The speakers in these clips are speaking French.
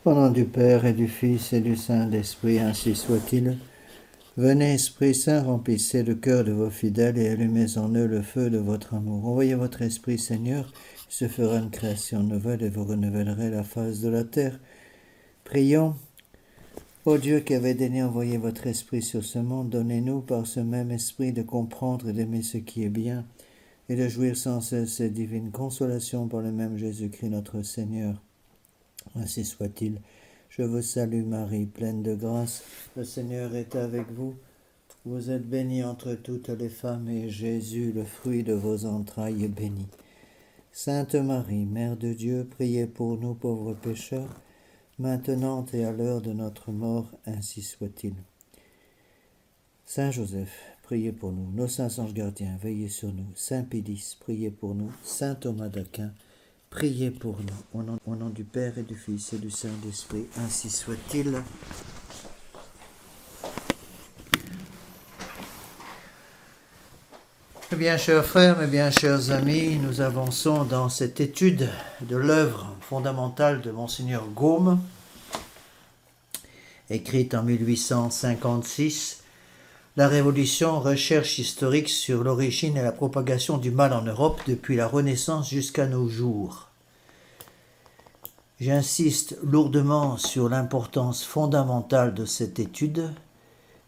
Au nom du Père et du Fils et du Saint-Esprit, ainsi soit-il. Venez, Esprit Saint, remplissez le cœur de vos fidèles et allumez en eux le feu de votre amour. Envoyez votre Esprit, Seigneur, il se fera une création nouvelle et vous renouvellerez la face de la terre. Prions. Ô Dieu qui avez daigné envoyer votre Esprit sur ce monde, donnez-nous par ce même Esprit de comprendre et d'aimer ce qui est bien et de jouir sans cesse cette divine consolation par le même Jésus-Christ notre Seigneur. Ainsi soit-il. Je vous salue Marie, pleine de grâce. Le Seigneur est avec vous. Vous êtes bénie entre toutes les femmes et Jésus, le fruit de vos entrailles, est béni. Sainte Marie, Mère de Dieu, priez pour nous pauvres pécheurs, maintenant et à l'heure de notre mort, ainsi soit-il. Saint Joseph, priez pour nous. Nos saints anges gardiens, veillez sur nous. Saint Pédis, priez pour nous. Saint Thomas d'Aquin, priez pour nous. Au nom du Père et du Fils et du Saint-Esprit, ainsi soit-il. Eh bien, chers frères, mes bien chers amis, nous avançons dans cette étude de l'œuvre fondamentale de Monseigneur Gaume, écrite en 1856, La Révolution, recherche historique sur l'origine et la propagation du mal en Europe depuis la Renaissance jusqu'à nos jours. J'insiste lourdement sur l'importance fondamentale de cette étude,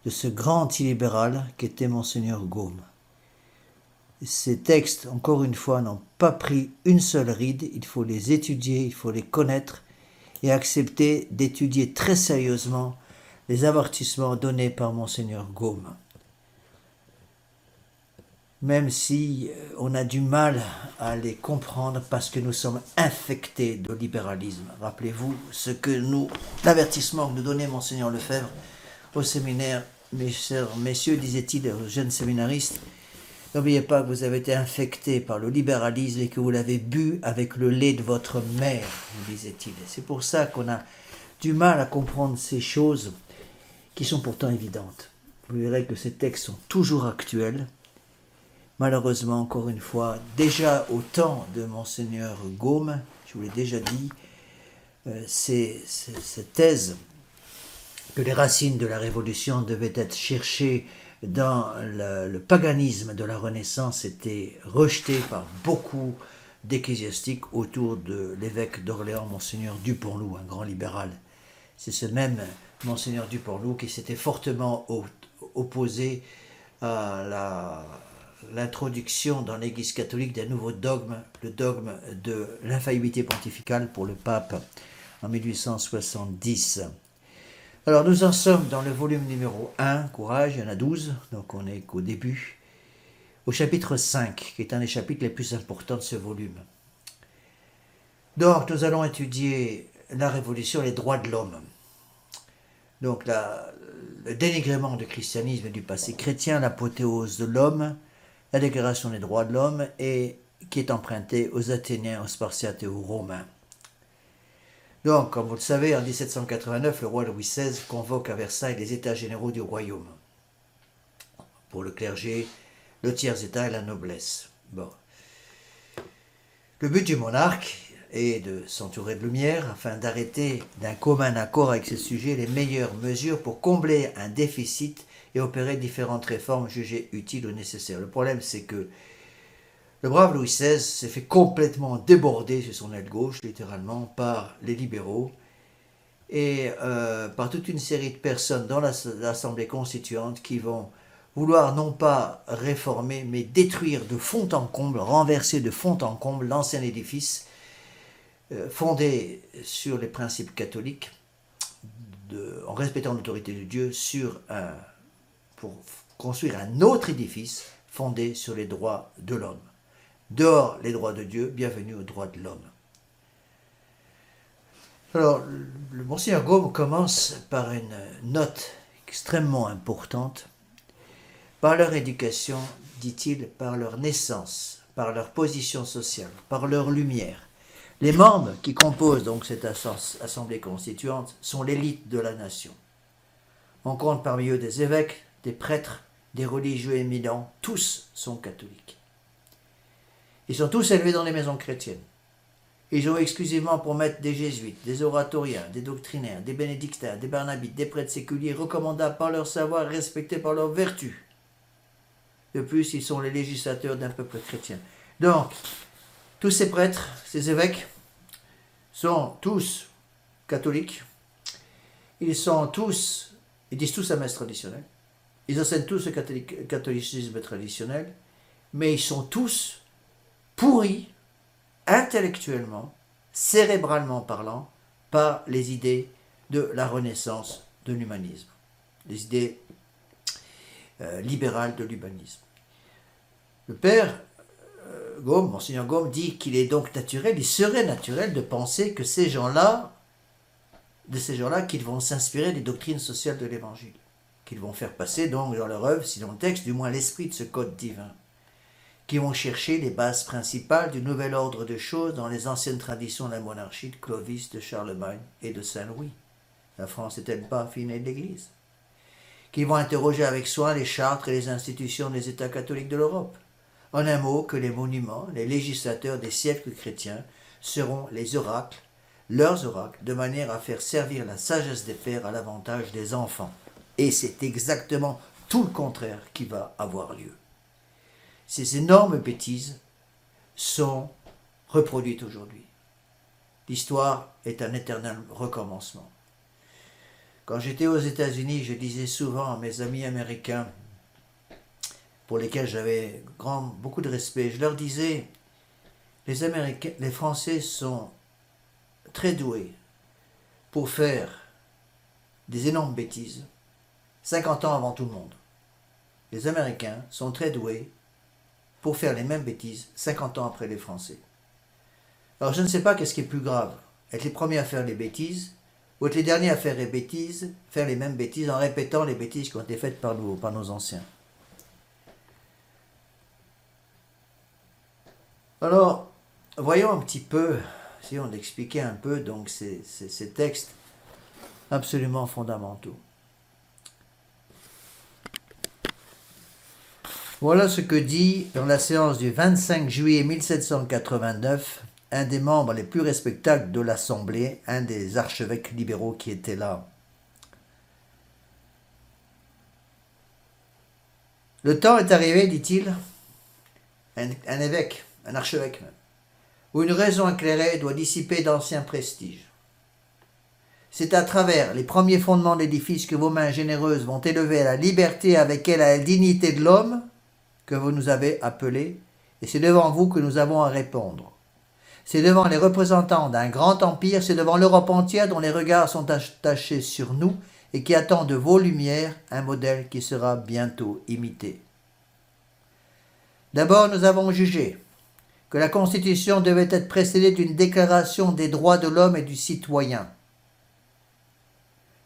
de ce grand antilibéral qu'était Monseigneur Gaume. Ces textes, encore une fois, n'ont pas pris une seule ride, il faut les étudier, il faut les connaître et accepter d'étudier très sérieusement les avertissements donnés par Monseigneur Gaume. Même si on a du mal à les comprendre parce que nous sommes infectés de libéralisme. Rappelez-vous l'avertissement que nous donnait Monseigneur Lefebvre au séminaire. Mes chers messieurs, disait-il aux jeunes séminaristes, n'oubliez pas que vous avez été infectés par le libéralisme et que vous l'avez bu avec le lait de votre mère, disait-il. C'est pour ça qu'on a du mal à comprendre ces choses qui sont pourtant évidentes. Vous verrez que ces textes sont toujours actuels. Malheureusement, encore une fois, déjà au temps de Monseigneur Gaume, je vous l'ai déjà dit, cette thèse que les racines de la Révolution devaient être cherchées dans le paganisme de la Renaissance était rejetée par beaucoup d'ecclésiastiques autour de l'évêque d'Orléans, Monseigneur Dupanloup, un grand libéral. C'est ce même Monseigneur Dupanloup qui s'était fortement opposé à l'introduction dans l'Église catholique d'un nouveau dogme, le dogme de l'infaillibilité pontificale pour le pape en 1870. Alors nous en sommes dans le volume numéro 1, Courage, il y en a 12, donc on est qu'au début, au chapitre 5, qui est un des chapitres les plus importants de ce volume. Donc nous allons étudier la Révolution et les droits de l'homme. Donc le dénigrement du christianisme et du passé chrétien, l'apothéose de l'homme, la déclaration des droits de l'homme, et qui est empruntée aux Athéniens, aux Spartiates et aux Romains. Donc, comme vous le savez, en 1789, le roi Louis XVI convoque à Versailles les États généraux du royaume, pour le clergé, le tiers-État et la noblesse. Bon. Le but du monarque est de s'entourer de lumière afin d'arrêter d'un commun accord avec ses sujets les meilleures mesures pour combler un déficit et opérer différentes réformes jugées utiles ou nécessaires. Le problème, c'est que le brave Louis XVI s'est fait complètement déborder sur son aile gauche, littéralement, par les libéraux et par toute une série de personnes dans l'Assemblée constituante qui vont vouloir non pas réformer, mais détruire de fond en comble, renverser de fond en comble l'ancien édifice fondé sur les principes catholiques, en respectant l'autorité de Dieu, pour construire un autre édifice fondé sur les droits de l'homme. Dehors les droits de Dieu, bienvenue aux droits de l'homme. Alors, le Monseigneur Gaume commence par une note extrêmement importante. Par leur éducation, dit-il, par leur naissance, par leur position sociale, par leur lumière. Les membres qui composent donc cette assemblée constituante sont l'élite de la nation. On compte parmi eux des évêques, des prêtres, des religieux éminents, tous sont catholiques. Ils sont tous élevés dans les maisons chrétiennes. Ils ont exclusivement pour maître des jésuites, des oratoriens, des doctrinaires, des bénédictins, des barnabites, des prêtres séculiers recommandables par leur savoir et respectés par leur vertu. De plus, ils sont les législateurs d'un peuple chrétien. Donc, tous ces prêtres, ces évêques, sont tous catholiques. Ils disent tous la messe traditionnelle. Ils enseignent tous le catholicisme traditionnel, mais ils sont tous pourris, intellectuellement, cérébralement parlant, par les idées de la Renaissance de l'humanisme, les idées libérales de l'humanisme. Le père Gaume, Monseigneur Gaume, dit qu'il est donc naturel, il serait naturel de penser que ces gens-là, qu'ils vont s'inspirer des doctrines sociales de l'Évangile, qu'ils vont faire passer donc dans leur œuvre, sinon le texte, du moins l'esprit de ce code divin, qui vont chercher les bases principales du nouvel ordre de choses dans les anciennes traditions de la monarchie de Clovis, de Charlemagne et de Saint-Louis. La France n'est-elle pas finée de l'Église? Qui vont interroger avec soin les chartres et les institutions des États catholiques de l'Europe. En un mot, que les monuments, les législateurs des siècles chrétiens seront les oracles, leurs oracles, de manière à faire servir la sagesse des pères à l'avantage des enfants. Et c'est exactement tout le contraire qui va avoir lieu. Ces énormes bêtises sont reproduites aujourd'hui. L'histoire est un éternel recommencement. Quand j'étais aux États-Unis, je disais souvent à mes amis américains, pour lesquels j'avais beaucoup de respect, je leur disais, les Français sont très doués pour faire des énormes bêtises 50 ans avant tout le monde. Les Américains sont très doués pour faire les mêmes bêtises 50 ans après les Français. Alors je ne sais pas qu'est-ce qui est plus grave, être les premiers à faire les bêtises ou être les derniers à faire les mêmes bêtises en répétant les bêtises qui ont été faites par nos anciens. Alors, voyons un petit peu, essayons d'expliquer un peu donc ces textes absolument fondamentaux. Voilà ce que dit dans la séance du 25 juillet 1789 un des membres les plus respectables de l'Assemblée, un des archevêques libéraux qui était là. Le temps est arrivé, dit-il, un évêque, un archevêque même, où une raison éclairée doit dissiper d'anciens prestiges. C'est à travers les premiers fondements de l'édifice que vos mains généreuses vont élever à la liberté avec elle à la dignité de l'homme que vous nous avez appelés, et c'est devant vous que nous avons à répondre. C'est devant les représentants d'un grand empire, c'est devant l'Europe entière dont les regards sont attachés sur nous et qui attend de vos lumières un modèle qui sera bientôt imité. D'abord, nous avons jugé que la Constitution devait être précédée d'une déclaration des droits de l'homme et du citoyen.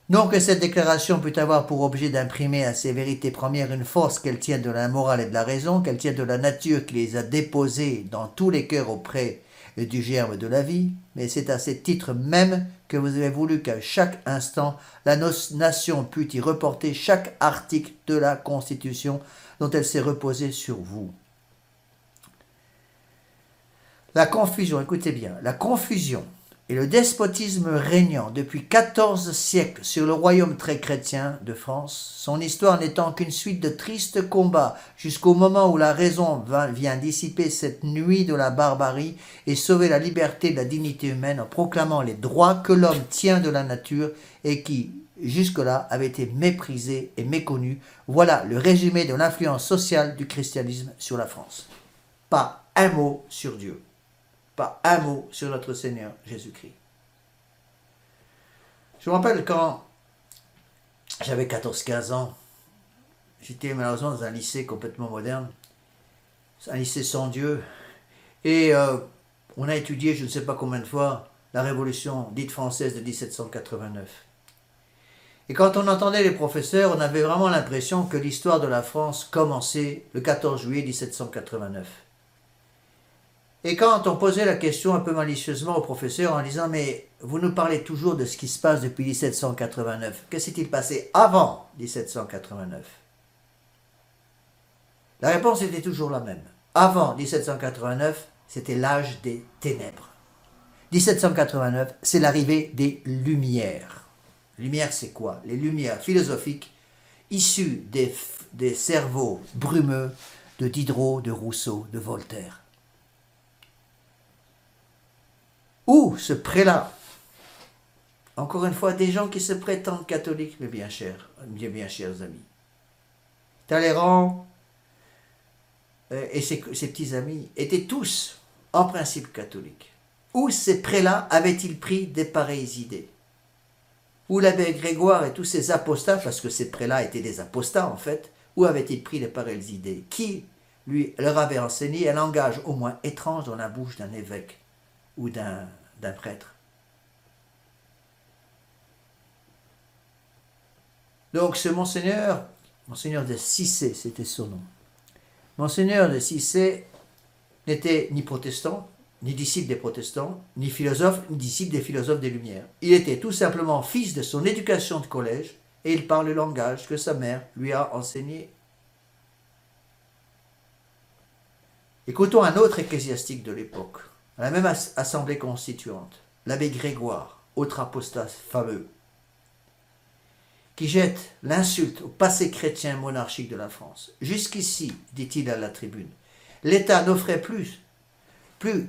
Non que cette déclaration pût avoir pour objet d'imprimer à ces vérités premières une force qu'elles tiennent de la morale et de la raison, qu'elles tiennent de la nature qui les a déposées dans tous les cœurs auprès du germe de la vie, mais c'est à ce titre même que vous avez voulu qu'à chaque instant la nation pût y reporter chaque article de la Constitution dont elle s'est reposée sur vous. La confusion, écoutez bien, la confusion et le despotisme régnant depuis 14 siècles sur le royaume très chrétien de France, son histoire n'étant qu'une suite de tristes combats jusqu'au moment où la raison vient dissiper cette nuit de la barbarie et sauver la liberté et la dignité humaine en proclamant les droits que l'homme tient de la nature et qui, jusque-là, avaient été méprisés et méconnus. Voilà le résumé de l'influence sociale du christianisme sur la France. Pas un mot sur Dieu. Pas un mot sur notre Seigneur Jésus-Christ. Je me rappelle quand j'avais 14-15 ans, j'étais malheureusement dans un lycée complètement moderne, un lycée sans Dieu, et on a étudié je ne sais pas combien de fois la Révolution dite française de 1789. Et quand on entendait les professeurs, on avait vraiment l'impression que l'histoire de la France commençait le 14 juillet 1789. Et quand on posait la question un peu malicieusement au professeur en disant « Mais vous nous parlez toujours de ce qui se passe depuis 1789. Que s'est-il passé avant 1789 ?» La réponse était toujours la même. Avant 1789, c'était l'âge des ténèbres. 1789, c'est l'arrivée des Lumières. Lumières, c'est quoi? Les Lumières philosophiques issues des cerveaux brumeux de Diderot, de Rousseau, de Voltaire. Où ce prélat, encore une fois, des gens qui se prétendent catholiques, mais bien chers amis, Talleyrand et ses petits amis étaient tous, en principe, catholiques. Où ces prélats avaient-ils pris des pareilles idées? Où l'abbé Grégoire et tous ces apostats, parce que ces prélats étaient des apostats en fait, où avaient-ils pris les pareilles idées? Qui lui leur avait enseigné un langage au moins étrange dans la bouche d'un évêque ou d'un prêtre? Donc ce monseigneur de Cissé, c'était son nom. Monseigneur de Cissé n'était ni protestant, ni disciple des protestants, ni philosophe, ni disciple des philosophes des Lumières. Il était tout simplement fils de son éducation de collège et il parle le langage que sa mère lui a enseigné. Écoutons un autre ecclésiastique de l'époque, à la même assemblée constituante, l'abbé Grégoire, autre apostat fameux, qui jette l'insulte au passé chrétien monarchique de la France. Jusqu'ici, dit-il à la tribune, l'État n'offrait plus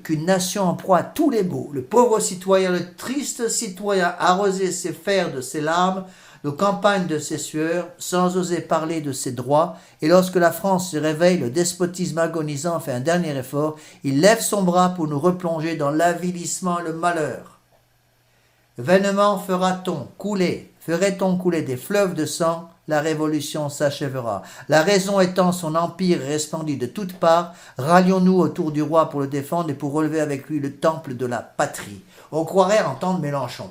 qu'une nation en proie à tous les maux. Le pauvre citoyen, le triste citoyen, arrosait ses fers de ses larmes, nos campagnes de ses sueurs, sans oser parler de ses droits, et lorsque la France se réveille, le despotisme agonisant fait un dernier effort, il lève son bras pour nous replonger dans l'avilissement et le malheur. Vainement ferait-on couler des fleuves de sang, la révolution s'achèvera. La raison étant son empire resplendit de toutes parts, rallions-nous autour du roi pour le défendre et pour relever avec lui le temple de la patrie. On croirait entendre Mélenchon.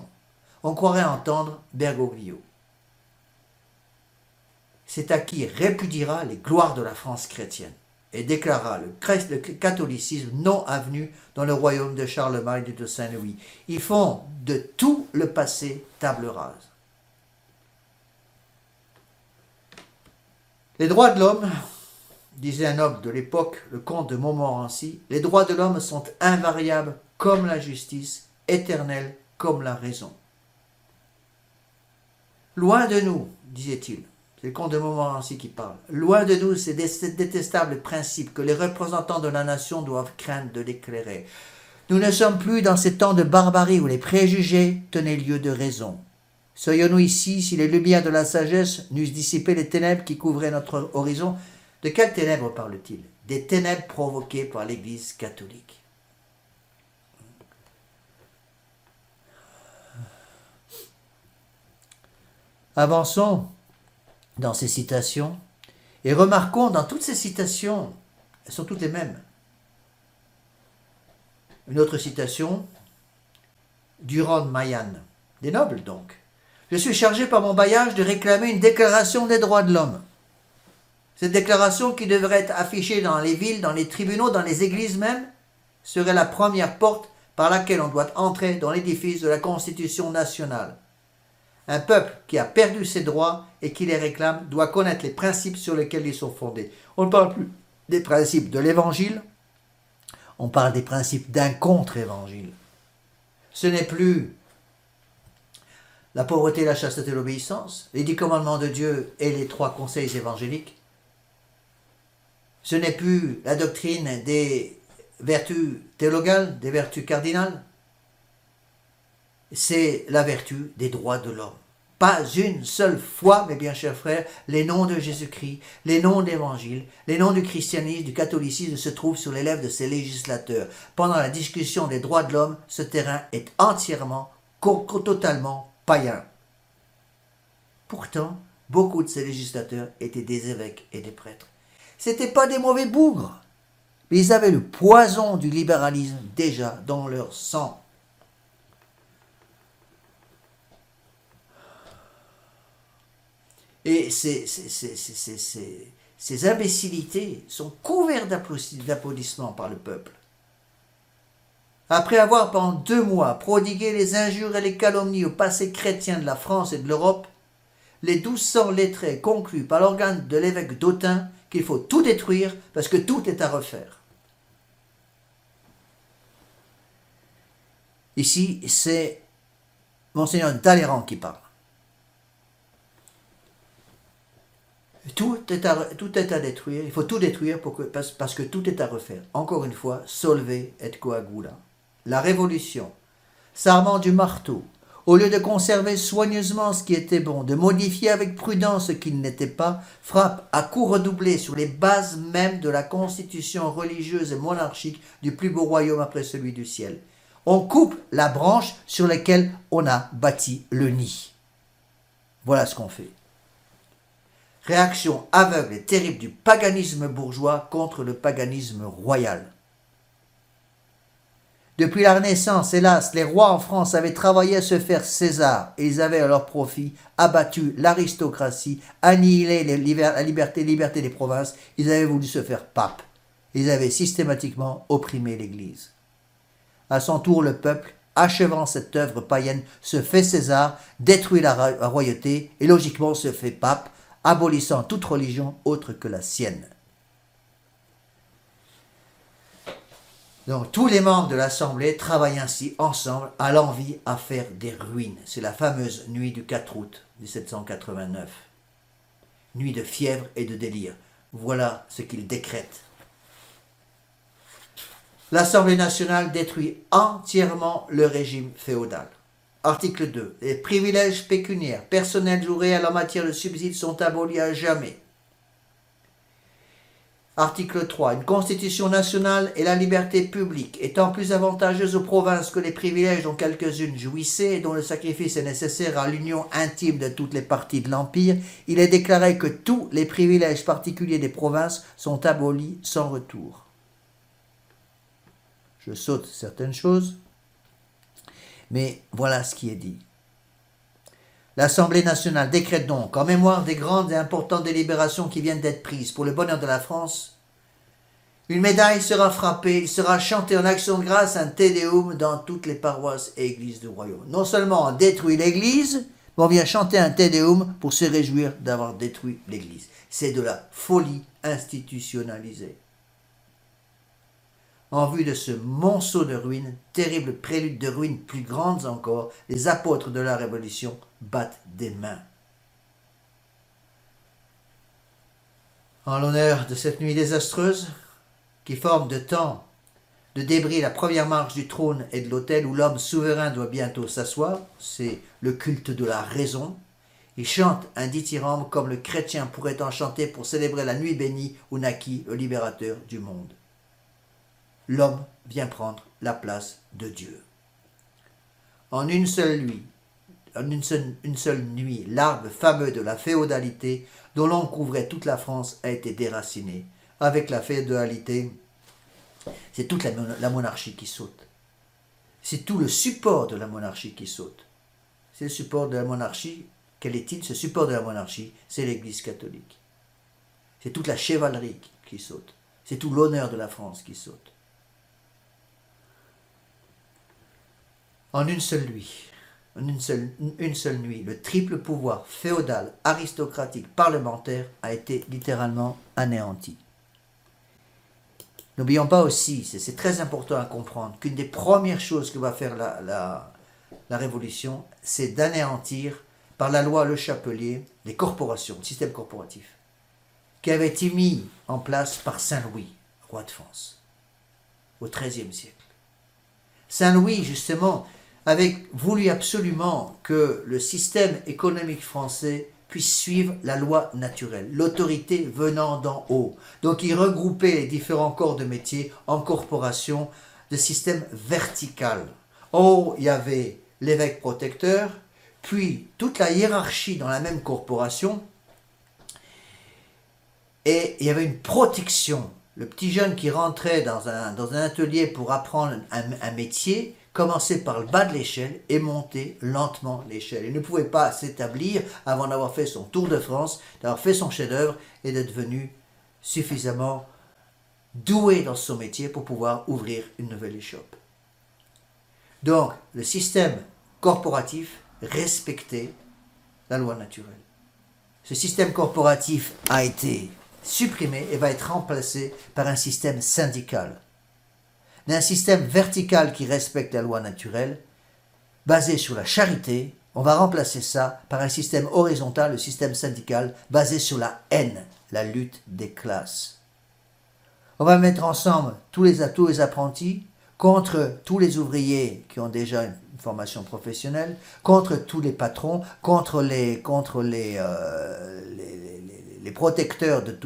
On croirait entendre Bergoglio. C'est à qui répudiera les gloires de la France chrétienne et déclara le catholicisme non avenu dans le royaume de Charlemagne et de Saint-Louis. Ils font de tout le passé table rase. Les droits de l'homme, disait un noble de l'époque, le comte de Montmorency, les droits de l'homme sont invariables comme la justice, éternels comme la raison. Loin de nous, disait-il, c'est le comte de Montmorency qui parle, loin de nous ces détestables principes que les représentants de la nation doivent craindre de l'éclairer. Nous ne sommes plus dans ces temps de barbarie où les préjugés tenaient lieu de raison. Serions-nous ici si les lumières de la sagesse n'eussent dissipé les ténèbres qui couvraient notre horizon? De quelles ténèbres parle-t-il? Des ténèbres provoquées par l'Église catholique. Avançons dans ces citations et remarquons dans toutes ces citations, elles sont toutes les mêmes. Une autre citation, Durand Mayan, des nobles donc. Je suis chargé par mon bailliage de réclamer une déclaration des droits de l'homme. Cette déclaration qui devrait être affichée dans les villes, dans les tribunaux, dans les églises même, serait la première porte par laquelle on doit entrer dans l'édifice de la Constitution nationale. Un peuple qui a perdu ses droits et qui les réclame doit connaître les principes sur lesquels ils sont fondés. On ne parle plus des principes de l'Évangile, on parle des principes d'un contre-évangile. Ce n'est plus la pauvreté, la chasteté et l'obéissance, les 10 commandements de Dieu et les 3 conseils évangéliques. Ce n'est plus la doctrine des vertus théologales, des vertus cardinales. C'est la vertu des droits de l'homme. Pas une seule fois, mes bien chers frères, les noms de Jésus-Christ, les noms d'évangile, les noms du christianisme, du catholicisme se trouvent sur les lèvres de ces législateurs. Pendant la discussion des droits de l'homme, ce terrain est entièrement, totalement païen. Pourtant, beaucoup de ces législateurs étaient des évêques et des prêtres. Ce n'étaient pas des mauvais bougres, mais ils avaient le poison du libéralisme déjà dans leur sang. Et ces imbécilités sont couvertes d'applaudissements par le peuple. Après avoir pendant 2 mois prodigué les injures et les calomnies au passé chrétien de la France et de l'Europe, les 1200 lettrés concluent par l'organe de l'évêque d'Autun qu'il faut tout détruire parce que tout est à refaire. Ici, c'est Monseigneur Talleyrand qui parle. Tout est à détruire, il faut tout détruire parce que tout est à refaire. Encore une fois, solve et coagula. La révolution, s'armant du marteau, au lieu de conserver soigneusement ce qui était bon, de modifier avec prudence ce qui ne l'était pas, frappe à coups redoublés sur les bases mêmes de la constitution religieuse et monarchique du plus beau royaume après celui du ciel. On coupe la branche sur laquelle on a bâti le nid. Voilà ce qu'on fait. Réaction aveugle et terrible du paganisme bourgeois contre le paganisme royal. Depuis la Renaissance, hélas, les rois en France avaient travaillé à se faire César et ils avaient à leur profit abattu l'aristocratie, annihilé la liberté des provinces, ils avaient voulu se faire pape. Ils avaient systématiquement opprimé l'Église. À son tour, le peuple, achevant cette œuvre païenne, se fait César, détruit la royauté et logiquement se fait pape, abolissant toute religion autre que la sienne. Donc tous les membres de l'Assemblée travaillent ainsi ensemble à l'envie à faire des ruines. C'est la fameuse nuit du 4 août 1789. Nuit de fièvre et de délire. Voilà ce qu'ils décrètent. L'Assemblée nationale détruit entièrement le régime féodal. Article 2. Les privilèges pécuniaires, personnels ou réels en matière de subsides sont abolis à jamais. Article 3. Une constitution nationale et la liberté publique étant plus avantageuse aux provinces que les privilèges dont quelques-unes jouissaient et dont le sacrifice est nécessaire à l'union intime de toutes les parties de l'Empire, il est déclaré que tous les privilèges particuliers des provinces sont abolis sans retour. Je saute certaines choses, mais voilà ce qui est dit. L'Assemblée nationale décrète donc, en mémoire des grandes et importantes délibérations qui viennent d'être prises pour le bonheur de la France, une médaille sera frappée, il sera chanté en action de grâce un Te Deum dans toutes les paroisses et églises du royaume. Non seulement on détruit l'église, mais on vient chanter un Te Deum pour se réjouir d'avoir détruit l'église. C'est de la folie institutionnalisée. En vue de ce monceau de ruines, terrible prélude de ruines plus grandes encore, les apôtres de la Révolution battent des mains. En l'honneur de cette nuit désastreuse, qui forme de temps de débris la première marche du trône et de l'autel où l'homme souverain doit bientôt s'asseoir, c'est le culte de la raison, il chante un dithyrambe comme le chrétien pourrait en chanter pour célébrer la nuit bénie où naquit le libérateur du monde. L'homme vient prendre la place de Dieu. En une seule nuit, l'arbre fameux de la féodalité, dont l'on couvrait toute la France, a été déraciné. Avec la féodalité, c'est toute la monarchie qui saute. C'est tout le support de la monarchie qui saute. C'est le support de la monarchie. Quel est-il? Ce support de la monarchie, c'est l'Église catholique. C'est toute la chevalerie qui saute. C'est tout l'honneur de la France qui saute. En une seule nuit, le triple pouvoir féodal, aristocratique, parlementaire a été littéralement anéanti. N'oublions pas aussi, c'est très important à comprendre, qu'une des premières choses que va faire la Révolution, c'est d'anéantir, par la loi Le Chapelier, les corporations, le système corporatif, qui avait été mis en place par Saint-Louis, roi de France, au XIIIe siècle. Saint-Louis, justement, avait voulu absolument que le système économique français puisse suivre la loi naturelle, l'autorité venant d'en haut. Donc il regroupait les différents corps de métier en corporations de système vertical. En haut, il y avait l'évêque protecteur, puis toute la hiérarchie dans la même corporation, et il y avait une protection. Le petit jeune qui rentrait dans un atelier pour apprendre un métier commençait par le bas de l'échelle et montait lentement l'échelle. Il ne pouvait pas s'établir avant d'avoir fait son tour de France, d'avoir fait son chef-d'œuvre et d'être devenu suffisamment doué dans son métier pour pouvoir ouvrir une nouvelle échoppe. Donc, le système corporatif respectait la loi naturelle. Ce système corporatif a été supprimé et va être remplacé par un système syndical. d'un système vertical qui respecte la loi naturelle, basé sur la charité. On va remplacer ça par un système horizontal, le système syndical, basé sur la haine, la lutte des classes. On va mettre ensemble tous les apprentis contre tous les ouvriers qui ont déjà une formation professionnelle, contre tous les patrons, contre les protecteurs de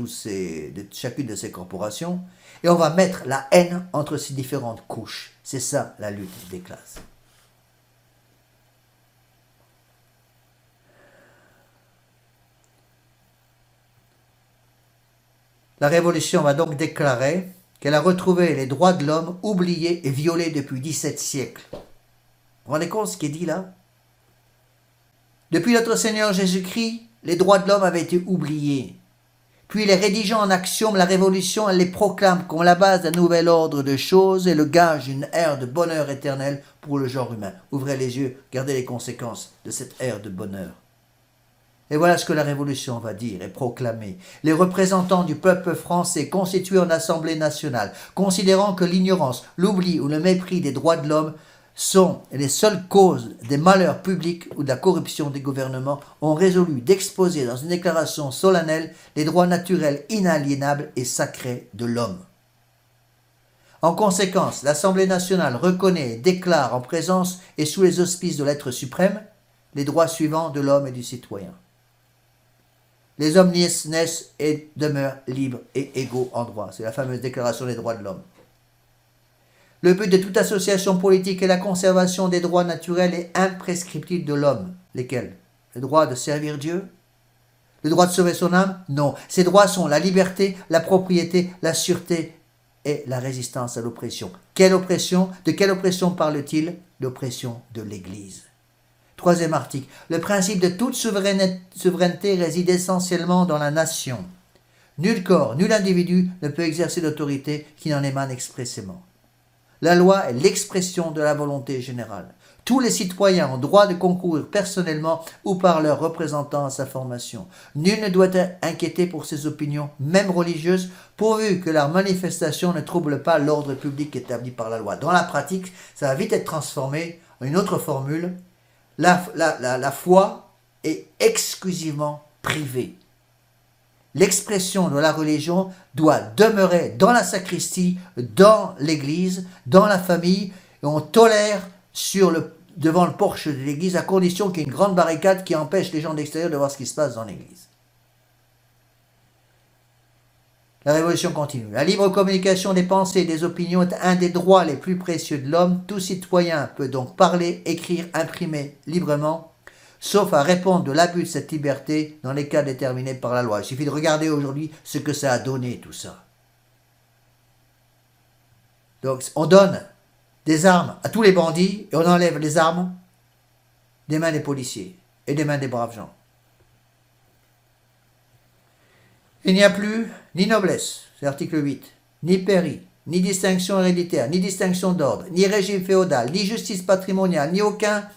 chacune de ces corporations, et on va mettre la haine entre ces différentes couches. C'est ça la lutte des classes. La Révolution va donc déclarer qu'elle a retrouvé les droits de l'homme oubliés et violés depuis 17 siècles. Vous vous rendez compte ce qui est dit là? Depuis notre Seigneur Jésus-Christ, les droits de l'homme avaient été oubliés. Puis les rédigeant en axiome, la Révolution, elle les proclame comme la base d'un nouvel ordre de choses et le gage d'une ère de bonheur éternel pour le genre humain. Ouvrez les yeux, regardez les conséquences de cette ère de bonheur. Et voilà ce que la Révolution va dire et proclamer. Les représentants du peuple français constitués en Assemblée nationale, considérant que l'ignorance, l'oubli ou le mépris des droits de l'homme sont les seules causes des malheurs publics ou de la corruption des gouvernements, ont résolu d'exposer dans une déclaration solennelle les droits naturels inaliénables et sacrés de l'homme. En conséquence, l'Assemblée nationale reconnaît et déclare en présence et sous les auspices de l'être suprême les droits suivants de l'homme et du citoyen. Les hommes naissent et demeurent libres et égaux en droit. C'est la fameuse déclaration des droits de l'homme. Le but de toute association politique est la conservation des droits naturels et imprescriptibles de l'homme. Lesquels? Le droit de servir Dieu? Le droit de sauver son âme? Non. Ces droits sont la liberté, la propriété, la sûreté et la résistance à l'oppression. Quelle oppression? De quelle oppression parle-t-il? L'oppression de l'Église. Troisième article. Le principe de toute souveraineté réside essentiellement dans la nation. Nul corps, nul individu ne peut exercer d'autorité qui n'en émane expressément. La loi est l'expression de la volonté générale. Tous les citoyens ont droit de concourir personnellement ou par leurs représentants à sa formation. Nul ne doit être inquiété pour ses opinions, même religieuses, pourvu que leur manifestation ne trouble pas l'ordre public établi par la loi. Dans la pratique, ça va vite être transformé en une autre formule. La foi est exclusivement privée. L'expression de la religion doit demeurer dans la sacristie, dans l'église, dans la famille, et on tolère devant le porche de l'église à condition qu'il y ait une grande barricade qui empêche les gens d'extérieur de voir ce qui se passe dans l'église. La révolution continue. La libre communication des pensées et des opinions est un des droits les plus précieux de l'homme. Tout citoyen peut donc parler, écrire, imprimer librement, sauf à répondre de l'abus de cette liberté dans les cas déterminés par la loi. Il suffit de regarder aujourd'hui ce que ça a donné, tout ça. Donc, on donne des armes à tous les bandits et on enlève les armes des mains des policiers et des mains des braves gens. Il n'y a plus ni noblesse, c'est l'article 8, ni pairie, ni distinction héréditaire, ni distinction d'ordre, ni régime féodal, ni justice patrimoniale, ni aucun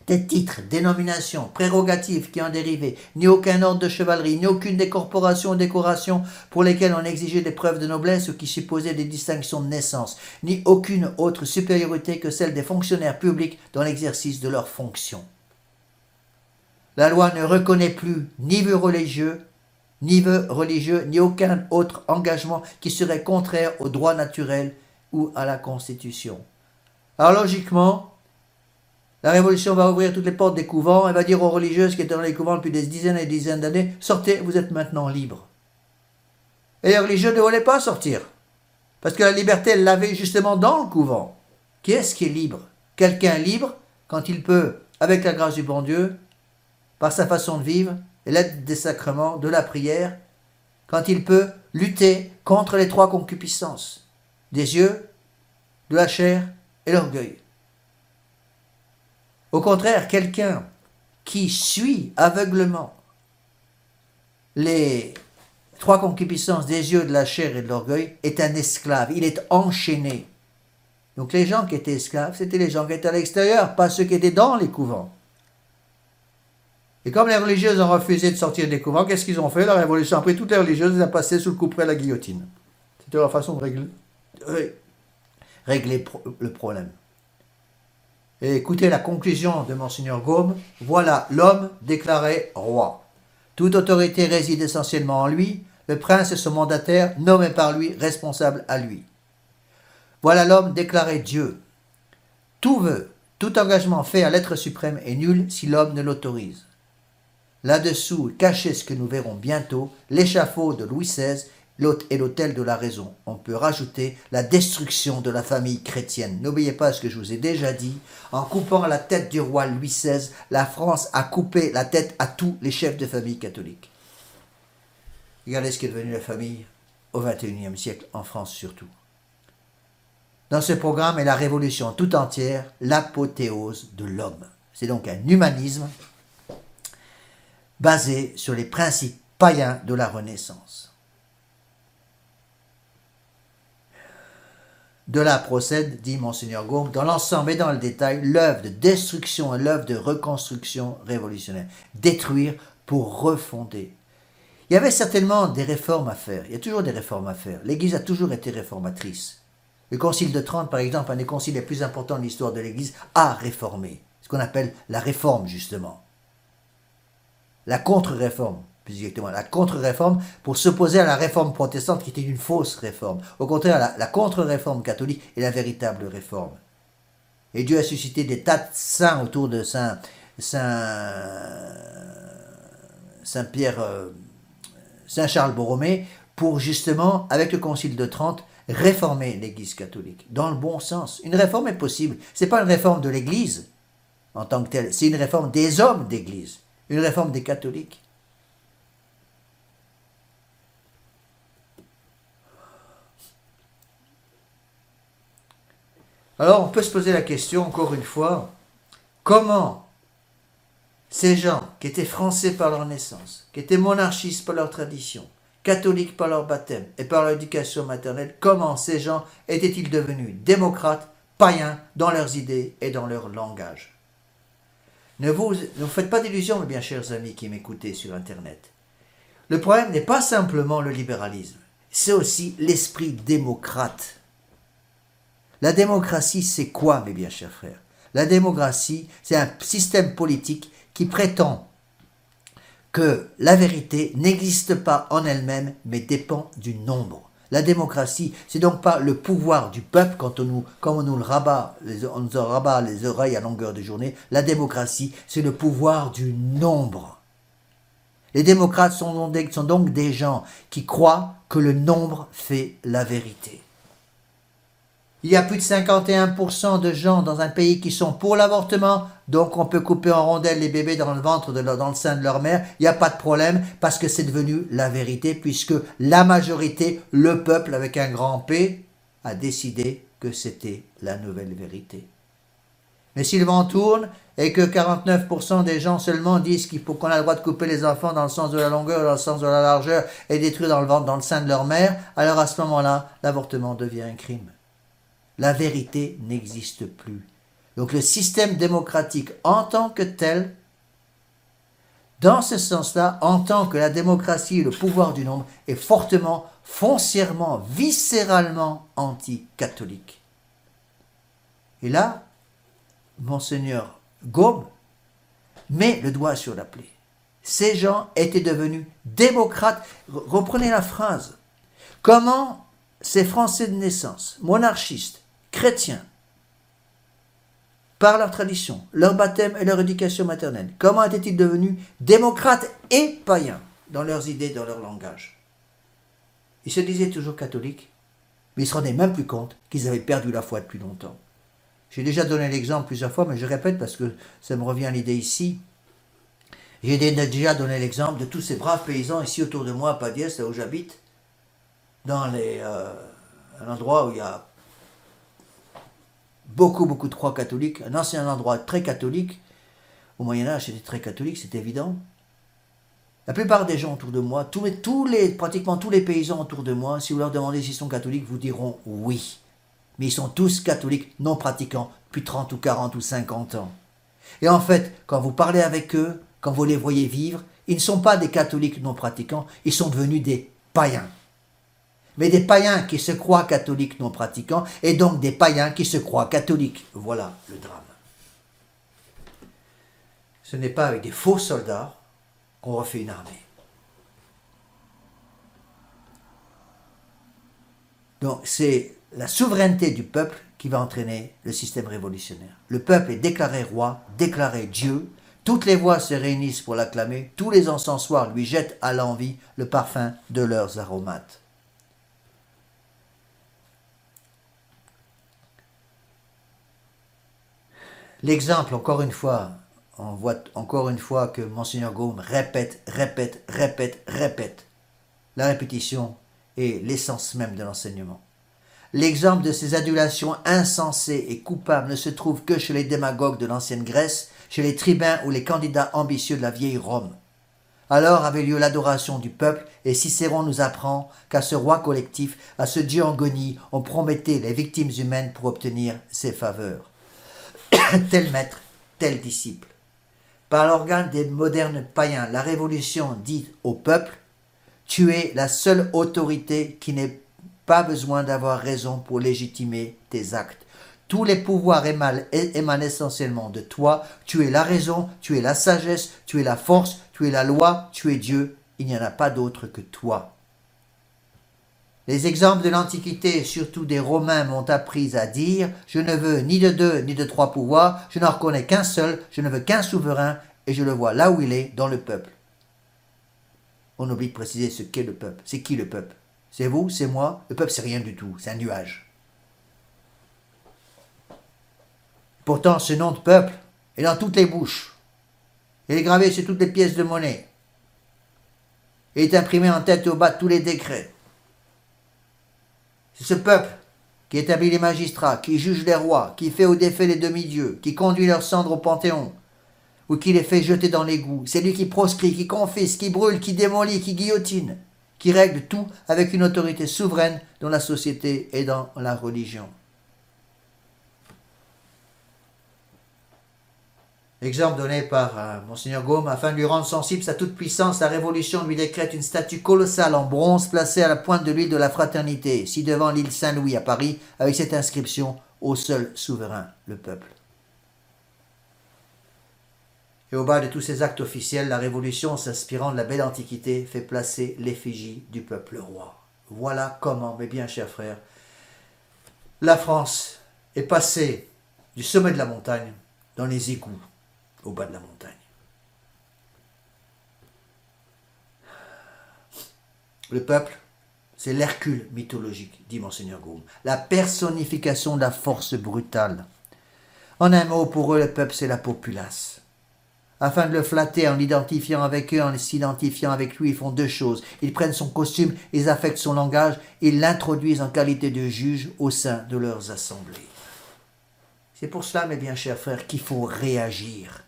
des titres, dénominations, prérogatives qui en dérivaient, ni aucun ordre de chevalerie, ni aucune des corporations ou décorations pour lesquelles on exigeait des preuves de noblesse ou qui supposaient des distinctions de naissance, ni aucune autre supériorité que celle des fonctionnaires publics dans l'exercice de leurs fonctions. La loi ne reconnaît plus ni vœux religieux, ni aucun autre engagement qui serait contraire au droit naturel ou à la Constitution. Alors logiquement, la Révolution va ouvrir toutes les portes des couvents et va dire aux religieuses qui étaient dans les couvents depuis des dizaines et des dizaines d'années, sortez, vous êtes maintenant libres. Et les religieux ne voulaient pas sortir, parce que la liberté, elle l'avait justement dans le couvent. Qui est-ce qui est libre? Quelqu'un libre quand il peut, avec la grâce du bon Dieu, par sa façon de vivre, et l'aide des sacrements, de la prière, quand il peut lutter contre les trois concupiscences, des yeux, de la chair et l'orgueil. Au contraire, quelqu'un qui suit aveuglement les trois concupiscences des yeux, de la chair et de l'orgueil est un esclave, il est enchaîné. Donc les gens qui étaient esclaves, c'était les gens qui étaient à l'extérieur, pas ceux qui étaient dans les couvents. Et comme les religieuses ont refusé de sortir des couvents, qu'est-ce qu'ils ont fait? La Révolution a pris toutes les religieuses et les a passées sous le couperet à la guillotine. C'était leur façon de régler. régler le problème. Et écoutez la conclusion de Monseigneur Gaume. Voilà l'homme déclaré roi. Toute autorité réside essentiellement en lui. Le prince est son mandataire, nommé par lui, responsable à lui. Voilà l'homme déclaré Dieu. Tout vœu, tout engagement fait à l'être suprême est nul si l'homme ne l'autorise. Là-dessous est caché ce que nous verrons bientôt, l'échafaud de Louis XVI et l'autel de la raison. On peut rajouter la destruction de la famille chrétienne. N'oubliez pas ce que je vous ai déjà dit. En coupant la tête du roi Louis XVI, la France a coupé la tête à tous les chefs de famille catholiques. Regardez ce qu'est devenu la famille au XXIe siècle, en France surtout. Dans ce programme est la révolution tout entière, l'apothéose de l'homme. C'est donc un humanisme basé sur les principes païens de la Renaissance. De là procède, dit Monseigneur Gaume, dans l'ensemble et dans le détail, l'œuvre de destruction et l'œuvre de reconstruction révolutionnaire. Détruire pour refonder. Il y avait certainement des réformes à faire. Il y a toujours des réformes à faire. L'Église a toujours été réformatrice. Le Concile de Trente, par exemple, un des conciles les plus importants de l'histoire de l'Église, a réformé. Ce qu'on appelle la réforme, justement. La contre-réforme, plus exactement. La contre-réforme pour s'opposer à la réforme protestante qui était une fausse réforme. Au contraire, la contre-réforme catholique est la véritable réforme. Et Dieu a suscité des tas de saints autour de Saint Charles Borromée pour justement, avec le Concile de Trente, réformer l'Église catholique, dans le bon sens. Une réforme est possible. Ce n'est pas une réforme de l'Église en tant que telle, c'est une réforme des hommes d'Église, une réforme des catholiques. Alors on peut se poser la question, encore une fois, comment ces gens qui étaient français par leur naissance, qui étaient monarchistes par leur tradition, catholiques par leur baptême et par leur éducation maternelle, comment ces gens étaient-ils devenus démocrates, païens dans leurs idées et dans leur langage? Ne vous faites pas d'illusions, mes bien chers amis qui m'écoutez sur Internet. Le problème n'est pas simplement le libéralisme, c'est aussi l'esprit démocrate. La démocratie, c'est quoi, mes bien chers frères? La démocratie, c'est un système politique qui prétend que la vérité n'existe pas en elle-même, mais dépend du nombre. La démocratie, c'est donc pas le pouvoir du peuple comme on nous rabat les oreilles à longueur de journée. La démocratie, c'est le pouvoir du nombre. Les démocrates sont donc des gens qui croient que le nombre fait la vérité. Il y a plus de 51% de gens dans un pays qui sont pour l'avortement, donc on peut couper en rondelles les bébés dans le ventre, dans le sein de leur mère, il n'y a pas de problème, parce que c'est devenu la vérité, puisque la majorité, le peuple avec un grand P, a décidé que c'était la nouvelle vérité. Mais si le vent tourne, et que 49% des gens seulement disent qu'on a le droit de couper les enfants dans le sens de la longueur, dans le sens de la largeur, et détruire dans le ventre, dans le sein de leur mère, alors à ce moment-là, l'avortement devient un crime. La vérité n'existe plus. Donc le système démocratique en tant que tel, dans ce sens-là, entend que la démocratie et le pouvoir du nombre est fortement, foncièrement, viscéralement anti-catholique. Et là, Monseigneur Gaume met le doigt sur la plaie. Ces gens étaient devenus démocrates. Reprenez la phrase. Comment ces Français de naissance, monarchistes, chrétiens, par leur tradition, leur baptême et leur éducation maternelle, comment étaient-ils devenus démocrates et païens dans leurs idées, dans leur langage? Ils se disaient toujours catholiques, mais ils ne se rendaient même plus compte qu'ils avaient perdu la foi depuis longtemps. J'ai déjà donné l'exemple plusieurs fois, mais je répète parce que ça me revient à l'idée ici. J'ai déjà donné l'exemple de tous ces braves paysans ici autour de moi à Padiès, là où j'habite, dans un endroit où il y a beaucoup de croix catholiques, un ancien endroit très catholique. Au Moyen-Âge, c'était très catholique, c'est évident. La plupart des gens autour de moi, pratiquement tous les paysans autour de moi, si vous leur demandez s'ils sont catholiques, vous diront oui. Mais ils sont tous catholiques non pratiquants depuis 30 ou 40 ou 50 ans. Et en fait, quand vous parlez avec eux, quand vous les voyez vivre, ils ne sont pas des catholiques non pratiquants, ils sont devenus des païens. mais des païens qui se croient catholiques non pratiquants, et donc des païens qui se croient catholiques. Voilà le drame. Ce n'est pas avec des faux soldats qu'on refait une armée. Donc c'est la souveraineté du peuple qui va entraîner le système révolutionnaire. Le peuple est déclaré roi, déclaré Dieu, toutes les voix se réunissent pour l'acclamer, tous les encensoirs lui jettent à l'envi le parfum de leurs aromates. L'exemple, encore une fois, on voit encore une fois que Monseigneur Gaume répète. La répétition est l'essence même de l'enseignement. L'exemple de ces adulations insensées et coupables ne se trouve que chez les démagogues de l'ancienne Grèce, chez les tribuns ou les candidats ambitieux de la vieille Rome. Alors avait lieu l'adoration du peuple, et Cicéron nous apprend qu'à ce roi collectif, à ce Dieu en agonie, on promettait les victimes humaines pour obtenir ses faveurs. Tel maître, tel disciple. Par l'organe des modernes païens, la révolution dit au peuple « Tu es la seule autorité qui n'ait pas besoin d'avoir raison pour légitimer tes actes. Tous les pouvoirs émanent essentiellement de toi. Tu es la raison, tu es la sagesse, tu es la force, tu es la loi, tu es Dieu. Il n'y en a pas d'autre que toi. » Les exemples de l'Antiquité, surtout des Romains, m'ont appris à dire « Je ne veux ni de deux ni de trois pouvoirs, je n'en reconnais qu'un seul, je ne veux qu'un souverain, et je le vois là où il est, dans le peuple. » On oublie de préciser ce qu'est le peuple. C'est qui le peuple? C'est vous, c'est moi. Le peuple, c'est rien du tout, c'est un nuage. Pourtant, ce nom de peuple est dans toutes les bouches. Il est gravé sur toutes les pièces de monnaie. Il est imprimé en tête et au bas de tous les décrets. C'est ce peuple qui établit les magistrats, qui juge les rois, qui fait ou défait les demi-dieux, qui conduit leurs cendres au panthéon, ou qui les fait jeter dans l'égout. C'est lui qui proscrit, qui confisque, qui brûle, qui démolit, qui guillotine, qui règle tout avec une autorité souveraine dans la société et dans la religion. Exemple donné par Monseigneur Gaume, afin de lui rendre sensible sa toute-puissance, la Révolution lui décrète une statue colossale en bronze placée à la pointe de l'île de la Fraternité, ci devant l'île Saint-Louis à Paris, avec cette inscription « Au seul souverain, le peuple ». Et au bas de tous ces actes officiels, la Révolution, s'inspirant de la belle Antiquité, fait placer l'effigie du peuple roi. Voilà comment, mes bien chers frères, la France est passée du sommet de la montagne dans les égouts au bas de la montagne. Le peuple, c'est l'Hercule mythologique, dit Monseigneur Gaume, la personnification de la force brutale. En un mot, pour eux, le peuple, c'est la populace. Afin de le flatter en l'identifiant avec eux, en s'identifiant avec lui, ils font deux choses. Ils prennent son costume, ils affectent son langage, ils l'introduisent en qualité de juge au sein de leurs assemblées. C'est pour cela, mes bien chers frères, qu'il faut réagir.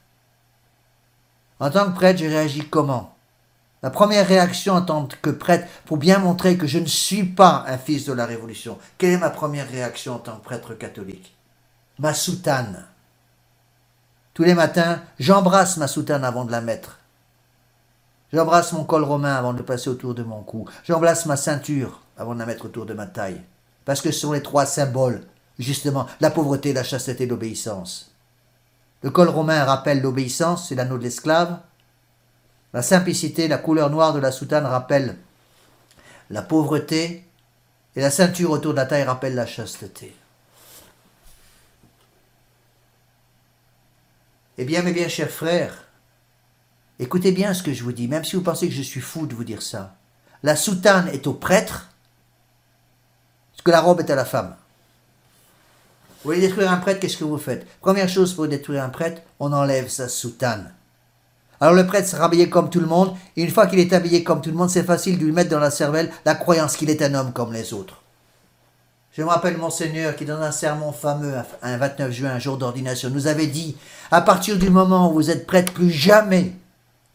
En tant que prêtre, j'ai réagi comment? La première réaction en tant que prêtre, pour bien montrer que je ne suis pas un fils de la Révolution. Quelle est ma première réaction en tant que prêtre catholique? Ma soutane. Tous les matins, j'embrasse ma soutane avant de la mettre. J'embrasse mon col romain avant de le passer autour de mon cou. J'embrasse ma ceinture avant de la mettre autour de ma taille. Parce que ce sont les trois symboles, justement, la pauvreté, la chasteté et l'obéissance. Le col romain rappelle l'obéissance, c'est l'anneau de l'esclave. La simplicité, la couleur noire de la soutane rappelle la pauvreté. Et la ceinture autour de la taille rappelle la chasteté. Eh bien, mes bien chers frères, écoutez bien ce que je vous dis, même si vous pensez que je suis fou de vous dire ça. La soutane est au prêtre, ce que la robe est à la femme. Vous voulez détruire un prêtre, qu'est-ce que vous faites? Première chose pour détruire un prêtre, on enlève sa soutane. Alors le prêtre sera habillé comme tout le monde, et une fois qu'il est habillé comme tout le monde, c'est facile de lui mettre dans la cervelle la croyance qu'il est un homme comme les autres. Je me rappelle Monseigneur qui, dans un sermon fameux, un 29 juin, un jour d'ordination, nous avait dit « À partir du moment où vous êtes prêtre, plus jamais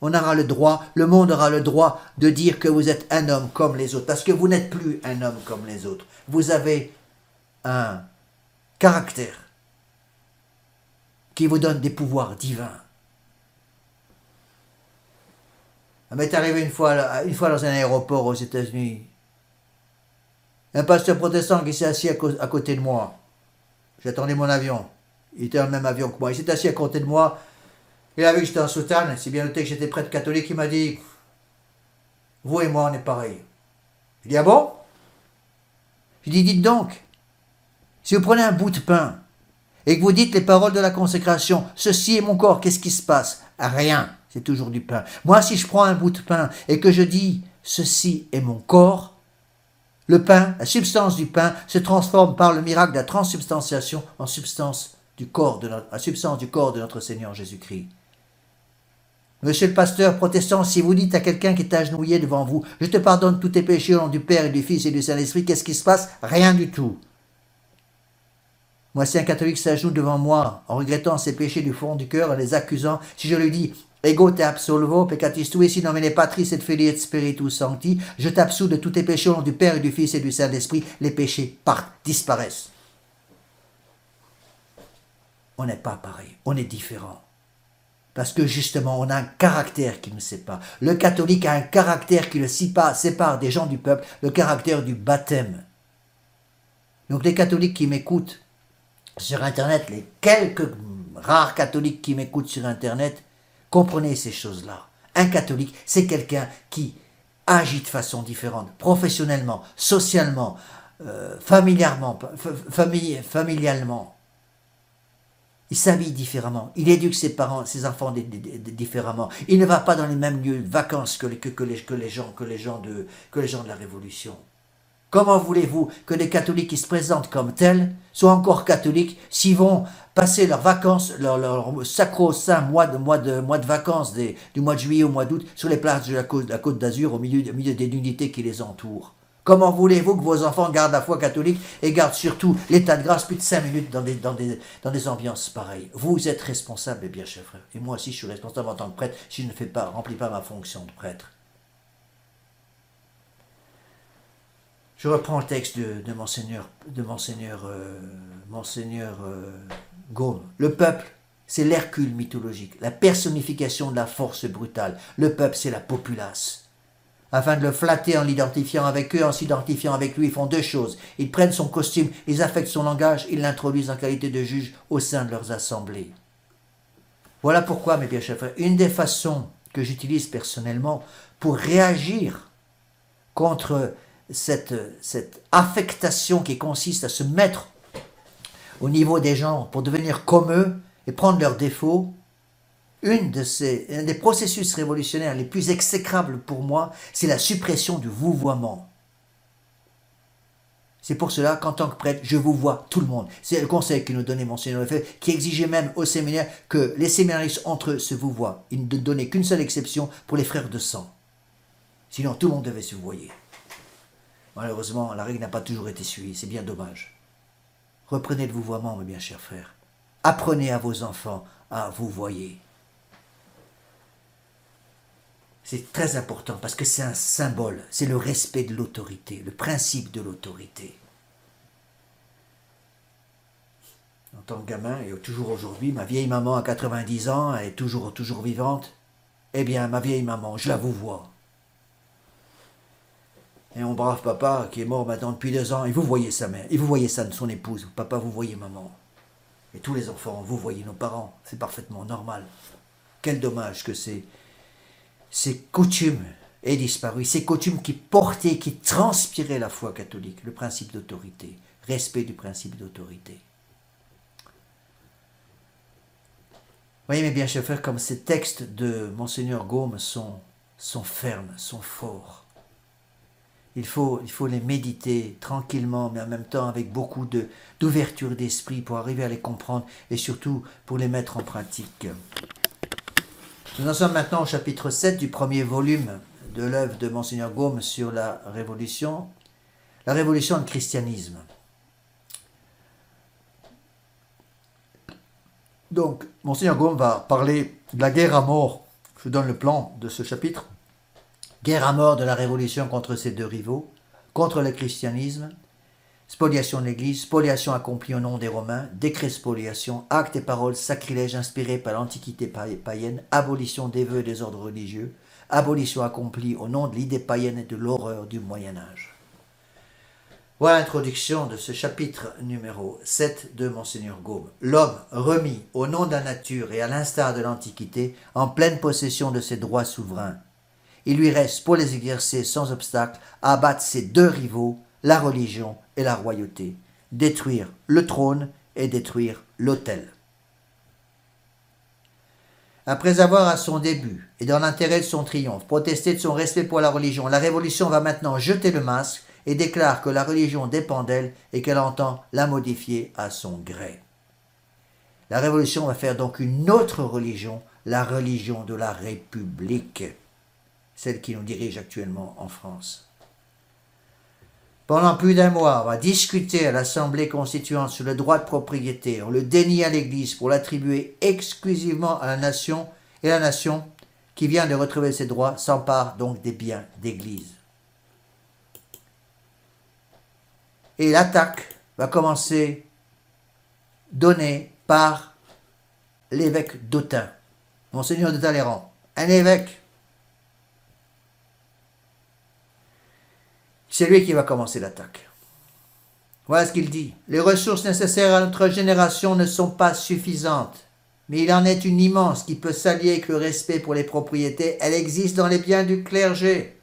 on aura le droit, le monde aura le droit de dire que vous êtes un homme comme les autres, parce que vous n'êtes plus un homme comme les autres. Vous avez un caractère qui vous donne des pouvoirs divins. » Ça m'est arrivé une fois dans un aéroport aux États-Unis. Un pasteur protestant qui s'est assis à côté de moi. J'attendais mon avion. Il était dans le même avion que moi. Il s'est assis à côté de moi. Il a vu que j'étais en soutane. C'est bien noté que j'étais prêtre catholique. Il m'a dit, vous et moi, on est pareils. Il dit, ah bon? Je dis, dites donc, si vous prenez un bout de pain et que vous dites les paroles de la consécration, ceci est mon corps, qu'est-ce qui se passe? Rien, c'est toujours du pain. Moi, si je prends un bout de pain et que je dis, ceci est mon corps, le pain, la substance du pain, se transforme par le miracle de la transsubstantiation en substance du corps de notre Seigneur Jésus-Christ. Monsieur le pasteur protestant, si vous dites à quelqu'un qui est agenouillé devant vous, je te pardonne tous tes péchés au nom du Père et du Fils et du Saint-Esprit, qu'est-ce qui se passe? Rien du tout. Moi, si un catholique s'agenouille devant moi, en regrettant ses péchés du fond du cœur, en les accusant, si je lui dis Ego te absolvo, peccatis tui, si nomine Patris et Filii et Spiritus Sancti, je t'absous de tous tes péchés au nom du Père et du Fils et du Saint-Esprit, les péchés partent, disparaissent. On n'est pas pareil, on est différent. Parce que justement, on a un caractère qui nous sépare. Le catholique a un caractère qui le sépare des gens du peuple, le caractère du baptême. Donc les catholiques qui m'écoutent sur Internet, les quelques rares catholiques qui m'écoutent sur Internet, comprenez ces choses-là. Un catholique, c'est quelqu'un qui agit de façon différente, professionnellement, socialement, familialement. Il s'habille différemment. Il éduque ses enfants différemment. Il ne va pas dans les mêmes lieux de vacances que les gens de la Révolution. Comment voulez-vous que les catholiques qui se présentent comme tels soient encore catholiques s'ils vont passer leurs vacances, leur sacro-saint mois de vacances du mois de juillet au mois d'août sur les plages de la Côte d'Azur au milieu des nudités qui les entourent? Comment voulez-vous que vos enfants gardent la foi catholique et gardent surtout l'état de grâce plus de 5 minutes dans des ambiances pareilles? Vous êtes responsable, bien cher frère. Et moi aussi, je suis responsable en tant que prêtre si je ne remplis pas ma fonction de prêtre. Je reprends le texte de Monseigneur Gaume. Le peuple, c'est l'Hercule mythologique, la personnification de la force brutale. Le peuple, c'est la populace. Afin de le flatter en l'identifiant avec eux, en s'identifiant avec lui, ils font deux choses. Ils prennent son costume, ils affectent son langage, ils l'introduisent en qualité de juge au sein de leurs assemblées. Voilà pourquoi, mes bien chers frères, une des façons que j'utilise personnellement pour réagir contre cette affectation qui consiste à se mettre au niveau des gens pour devenir comme eux et prendre leurs défauts, un des processus révolutionnaires les plus exécrables pour moi, c'est la suppression du vouvoiement. C'est pour cela qu'en tant que prêtre, je vous vois tout le monde. C'est le conseil que nous donnait Monseigneur Lefebvre, qui exigeait même au séminaire que les séminaristes entre eux se vouvoient. Il ne donnait qu'une seule exception pour les frères de sang. Sinon, tout le monde devait se vouvoyer. Malheureusement, la règle n'a pas toujours été suivie. C'est bien dommage. Reprenez le vouvoiement, mes bien chers frères. Apprenez à vos enfants à vouvoyer. C'est très important parce que c'est un symbole, c'est le respect de l'autorité, le principe de l'autorité. En tant que gamin, et toujours aujourd'hui, ma vieille maman à 90 ans, elle est toujours vivante. Eh bien, ma vieille maman, je la vouvoie. Et mon brave papa, qui est mort maintenant depuis 2 ans, et vous voyez sa mère, et vous voyez son épouse. Papa, vous voyez maman. Et tous les enfants, vous voyez nos parents. C'est parfaitement normal. Quel dommage que ces coutumes aient disparu. Ces coutumes qui portaient, qui transpiraient la foi catholique. Le principe d'autorité. Respect du principe d'autorité. Vous voyez, mes bien chers frères, comme ces textes de Monseigneur Gaume sont fermes, sont forts. Il faut les méditer tranquillement, mais en même temps avec beaucoup d'ouverture d'esprit pour arriver à les comprendre et surtout pour les mettre en pratique. Nous en sommes maintenant au chapitre 7 du premier volume de l'œuvre de Monseigneur Gaume sur la révolution et le christianisme. Donc, Monseigneur Gaume va parler de la guerre à mort. Je vous donne le plan de ce chapitre. Guerre à mort de la Révolution contre ses deux rivaux, contre le christianisme, spoliation de l'Église, spoliation accomplie au nom des Romains, décret spoliation, actes et paroles sacrilèges inspirés par l'Antiquité païenne, abolition des vœux et des ordres religieux, abolition accomplie au nom de l'idée païenne et de l'horreur du Moyen-Âge. Voilà l'introduction de ce chapitre numéro 7 de Monseigneur Gaume. L'homme remis au nom de la nature et à l'instar de l'Antiquité en pleine possession de ses droits souverains. Il lui reste pour les exercer sans obstacle à abattre ses deux rivaux, la religion et la royauté, détruire le trône et détruire l'autel. Après avoir à son début et dans l'intérêt de son triomphe protesté de son respect pour la religion, la Révolution va maintenant jeter le masque et déclare que la religion dépend d'elle et qu'elle entend la modifier à son gré. La Révolution va faire donc une autre religion, la religion de la République, celle qui nous dirige actuellement en France. Pendant plus d'un mois, on va discuter à l'Assemblée constituante sur le droit de propriété. On le dénie à l'Église pour l'attribuer exclusivement à la nation, et la nation, qui vient de retrouver ses droits, s'empare donc des biens d'Église. Et l'attaque va commencer donnée par l'évêque d'Autun, Monseigneur de Talleyrand, un évêque. C'est lui qui va commencer l'attaque. Voilà ce qu'il dit. Les ressources nécessaires à notre génération ne sont pas suffisantes, mais il en est une immense qui peut s'allier avec le respect pour les propriétés. Elle existe dans les biens du clergé.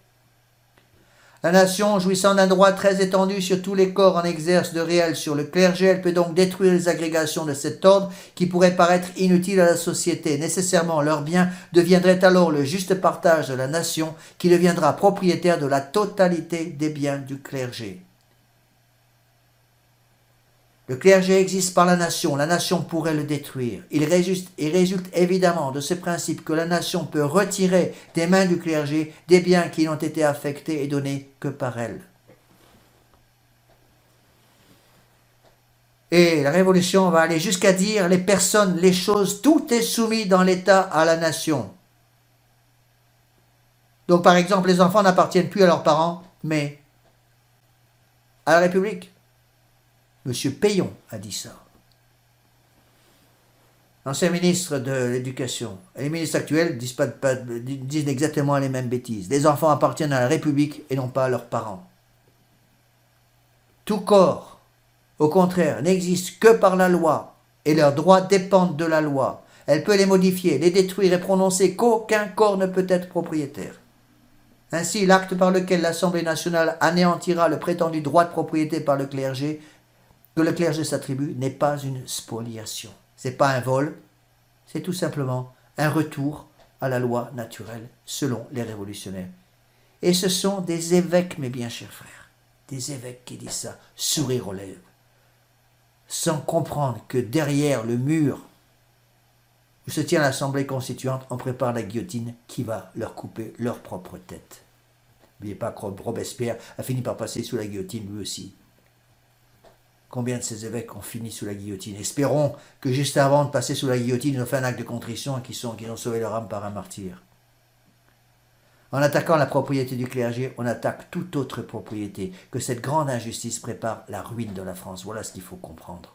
La nation, jouissant d'un droit très étendu sur tous les corps en exerce de réel sur le clergé, elle peut donc détruire les agrégations de cet ordre qui pourraient paraître inutiles à la société. Nécessairement, leurs biens deviendraient alors le juste partage de la nation qui deviendra propriétaire de la totalité des biens du clergé. Le clergé existe par la nation pourrait le détruire. Il résulte évidemment de ce principe que la nation peut retirer des mains du clergé des biens qui n'ont été affectés et donnés que par elle. Et la Révolution va aller jusqu'à dire les personnes, les choses, tout est soumis dans l'État à la nation. Donc par exemple, les enfants n'appartiennent plus à leurs parents, mais à la République. Monsieur Payon a dit ça. L'ancien ministre de l'Éducation et les ministres actuels disent exactement les mêmes bêtises. Les enfants appartiennent à la République et non pas à leurs parents. Tout corps, au contraire, n'existe que par la loi et leurs droits dépendent de la loi. Elle peut les modifier, les détruire et prononcer qu'aucun corps ne peut être propriétaire. Ainsi, l'acte par lequel l'Assemblée nationale anéantira le prétendu droit de propriété par le clergé que le clergé s'attribue n'est pas une spoliation. Ce n'est pas un vol, c'est tout simplement un retour à la loi naturelle selon les révolutionnaires. Et ce sont des évêques, mes bien chers frères, des évêques qui disent ça, sourire aux lèvres, sans comprendre que derrière le mur où se tient l'Assemblée constituante, on prépare la guillotine qui va leur couper leur propre tête. N'oubliez pas que Robespierre a fini par passer sous la guillotine lui aussi. Combien de ces évêques ont fini sous la guillotine? Espérons que juste avant de passer sous la guillotine, ils ont fait un acte de contrition et qu'ils ont sauvé leur âme par un martyr. En attaquant la propriété du clergé, on attaque toute autre propriété, que cette grande injustice prépare la ruine de la France. Voilà ce qu'il faut comprendre.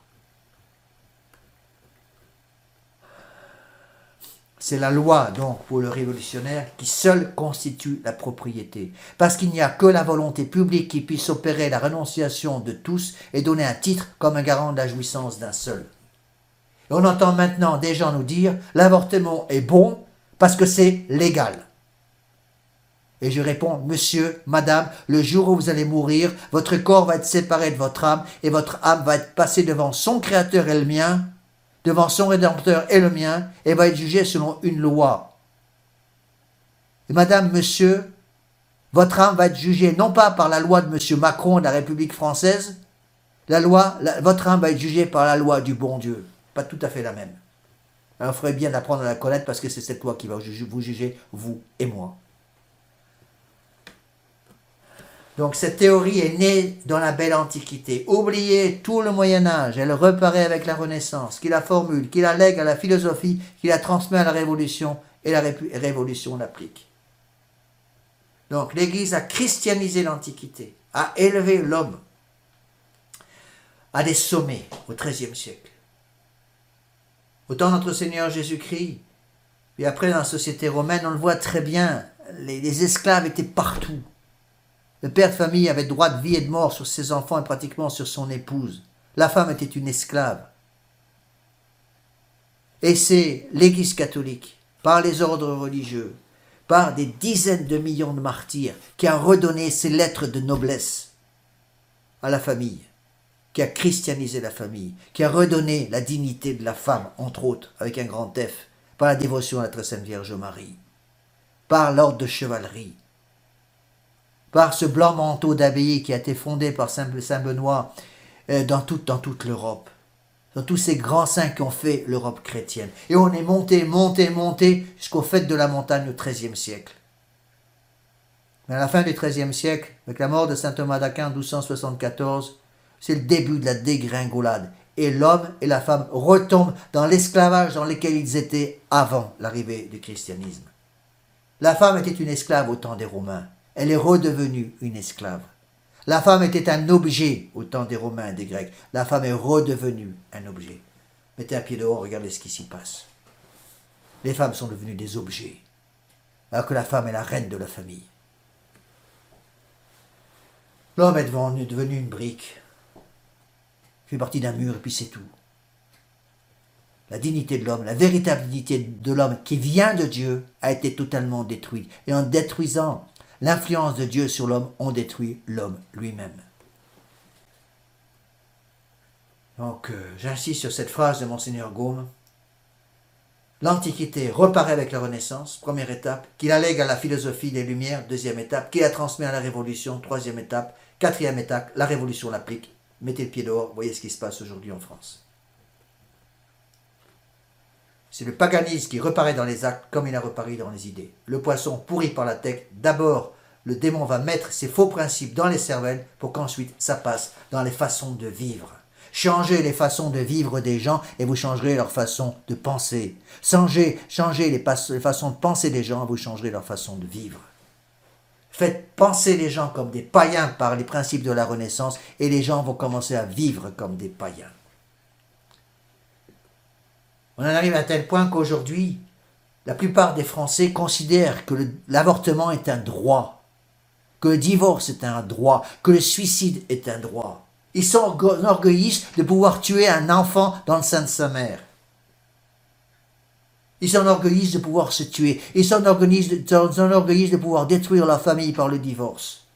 C'est la loi, donc, pour le révolutionnaire, qui seule constitue la propriété. Parce qu'il n'y a que la volonté publique qui puisse opérer la renonciation de tous et donner un titre comme un garant de la jouissance d'un seul. Et on entend maintenant des gens nous dire « l'avortement est bon parce que c'est légal ». Et je réponds « monsieur, madame, le jour où vous allez mourir, votre corps va être séparé de votre âme et votre âme va être passée devant son créateur et le mien, devant son Rédempteur et le mien, et va être jugé selon une loi. Et madame, monsieur, votre âme va être jugée non pas par la loi de monsieur Macron de la République française, votre âme va être jugée par la loi du bon Dieu. Pas tout à fait la même. Alors il faudrait bien apprendre à la connaître parce que c'est cette loi qui va vous juger, vous et moi. Donc cette théorie est née dans la belle Antiquité. Oubliez tout le Moyen-Âge, elle reparaît avec la Renaissance, qui la formule, qui la lègue à la philosophie, qui la transmet à la Révolution, et la Révolution l'applique. Donc l'Église a christianisé l'Antiquité, a élevé l'homme à des sommets au XIIIe siècle. Au temps de notre Seigneur Jésus-Christ, puis après dans la société romaine, on le voit très bien, les esclaves étaient partout. Le père de famille avait droit de vie et de mort sur ses enfants et pratiquement sur son épouse. La femme était une esclave. Et c'est l'Église catholique, par les ordres religieux, par des dizaines de millions de martyrs, qui a redonné ses lettres de noblesse à la famille, qui a christianisé la famille, qui a redonné la dignité de la femme, entre autres, avec un grand F, par la dévotion à la très sainte Vierge Marie, par l'ordre de chevalerie, par ce blanc manteau d'abbaye qui a été fondé par Saint Benoît dans toute l'Europe. Dans tous ces grands saints qui ont fait l'Europe chrétienne. Et on est monté jusqu'aux fêtes de la montagne au XIIIe siècle. Mais à la fin du XIIIe siècle, avec la mort de saint Thomas d'Aquin en 1274, c'est le début de la dégringolade. Et l'homme et la femme retombent dans l'esclavage dans lequel ils étaient avant l'arrivée du christianisme. La femme était une esclave au temps des Romains. Elle est redevenue une esclave. La femme était un objet au temps des Romains et des Grecs. La femme est redevenue un objet. Mettez un pied dehors, regardez ce qui s'y passe. Les femmes sont devenues des objets, alors que la femme est la reine de la famille. L'homme est devenu une brique, il fait partie d'un mur et puis c'est tout. La dignité de l'homme, la véritable dignité de l'homme qui vient de Dieu a été totalement détruite. Et en détruisant l'influence de Dieu sur l'homme, on détruit l'homme lui-même. Donc, j'insiste sur cette phrase de Monseigneur Gaume. L'Antiquité reparaît avec la Renaissance, première étape, qui la lègue à la philosophie des Lumières, deuxième étape, qui la transmet à la Révolution, troisième étape, quatrième étape, la Révolution l'applique. Mettez le pied dehors, voyez ce qui se passe aujourd'hui en France. C'est le paganisme qui reparaît dans les actes comme il a reparu dans les idées. Le poisson pourri par la tête, d'abord le démon va mettre ses faux principes dans les cervelles pour qu'ensuite ça passe dans les façons de vivre. Changez les façons de vivre des gens et vous changerez leur façon de penser. Changez les façons de penser des gens et vous changerez leur façon de vivre. Faites penser les gens comme des païens par les principes de la Renaissance et les gens vont commencer à vivre comme des païens. On en arrive à tel point qu'aujourd'hui, la plupart des Français considèrent que l'avortement est un droit, que le divorce est un droit, que le suicide est un droit. Ils s'enorgueillissent de pouvoir tuer un enfant dans le sein de sa mère. Ils s'enorgueillissent de pouvoir se tuer. Ils s'enorgueillissent de pouvoir détruire la famille par le divorce.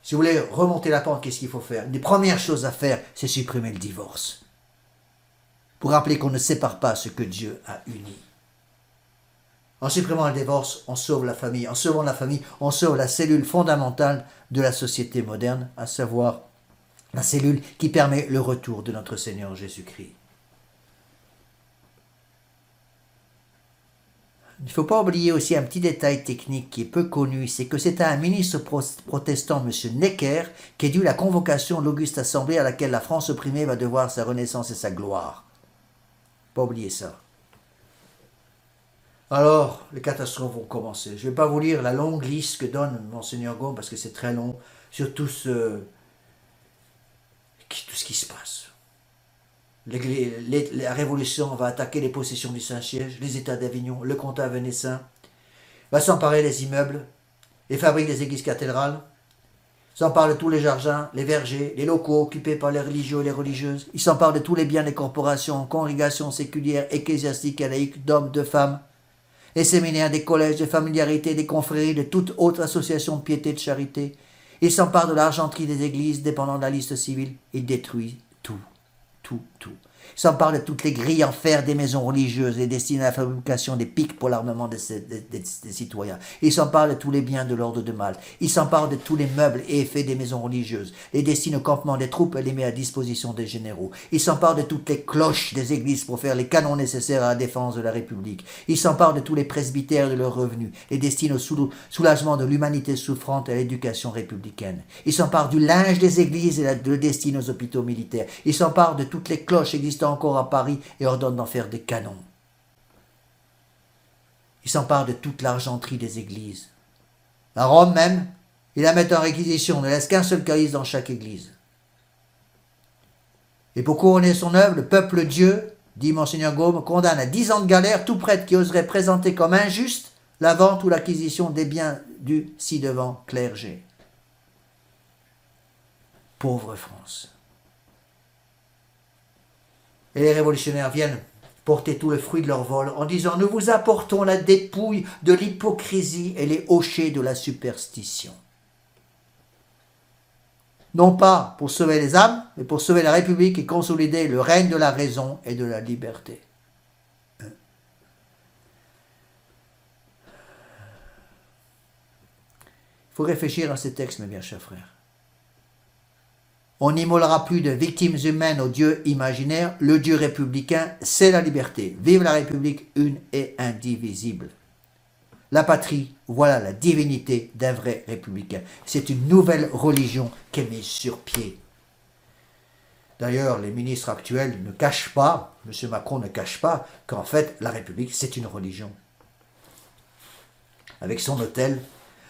Si vous voulez remonter la pente, qu'est-ce qu'il faut faire? Une des premières choses à faire, c'est supprimer le divorce. Pour rappeler qu'on ne sépare pas ce que Dieu a uni. En supprimant le divorce, on sauve la famille. En sauvant la famille, on sauve la cellule fondamentale de la société moderne, à savoir la cellule qui permet le retour de notre Seigneur Jésus-Christ. Il ne faut pas oublier aussi un petit détail technique qui est peu connu, c'est que c'est à un ministre protestant, M. Necker, qu'est due la convocation de l'Auguste Assemblée à laquelle la France opprimée va devoir sa renaissance et sa gloire. Pas oublier ça. Alors, les catastrophes vont commencer. Je ne vais pas vous lire la longue liste que donne Monseigneur Gaume, parce que c'est très long, sur tout ce qui se passe. La Révolution va attaquer les possessions du Saint-Siège, les États d'Avignon, le comtat venessin, va s'emparer des immeubles, les fabriques des églises cathédrales, s'empare de tous les jardins, les vergers, les locaux occupés par les religieux et les religieuses. Il s'empare de tous les biens des corporations, congrégations séculières, ecclésiastiques et laïques, d'hommes, de femmes, des séminaires, des collèges, des familiarités, des confréries, de toute autre association de piété et de charité. Il s'empare de l'argenterie des églises dépendant de la liste civile. Il détruit tout. Il s'empare de toutes les grilles en fer des maisons religieuses et destinées à la fabrication des pics pour l'armement des citoyens. Il s'empare de tous les biens de l'ordre de Malte. Il s'empare de tous les meubles et effets des maisons religieuses, les destine au campement des troupes et les met à disposition des généraux. Il s'empare de toutes les cloches des églises pour faire les canons nécessaires à la défense de la République. Il s'empare de tous les presbytères de leurs revenus et destine au soulagement de l'humanité souffrante et à l'éducation républicaine. Il s'empare du linge des églises et le destine aux hôpitaux militaires. Il s'empare de toutes les cloches existant encore à Paris et ordonne d'en faire des canons. Il s'empare de toute l'argenterie des églises. À Rome même, il la met en réquisition, ne laisse qu'un seul calice dans chaque église. Et pour couronner son œuvre, le peuple Dieu, dit Monseigneur Gaume, condamne à 10 ans de galère tout prêtre qui oserait présenter comme injuste la vente ou l'acquisition des biens du ci-devant clergé. Pauvre France. Et les révolutionnaires viennent porter tout le fruit de leur vol en disant « Nous vous apportons la dépouille de l'hypocrisie et les hochets de la superstition. » Non pas pour sauver les âmes, mais pour sauver la République et consolider le règne de la raison et de la liberté. Il faut réfléchir à ces textes, mes bien chers frères. On n'immolera plus de victimes humaines au Dieu imaginaire. Le Dieu républicain, c'est la liberté. Vive la République une et indivisible. La patrie, voilà la divinité d'un vrai républicain. C'est une nouvelle religion qui est mise sur pied. D'ailleurs, les ministres actuels ne cachent pas, M. Macron ne cache pas, qu'en fait, la République, c'est une religion. Avec son autel,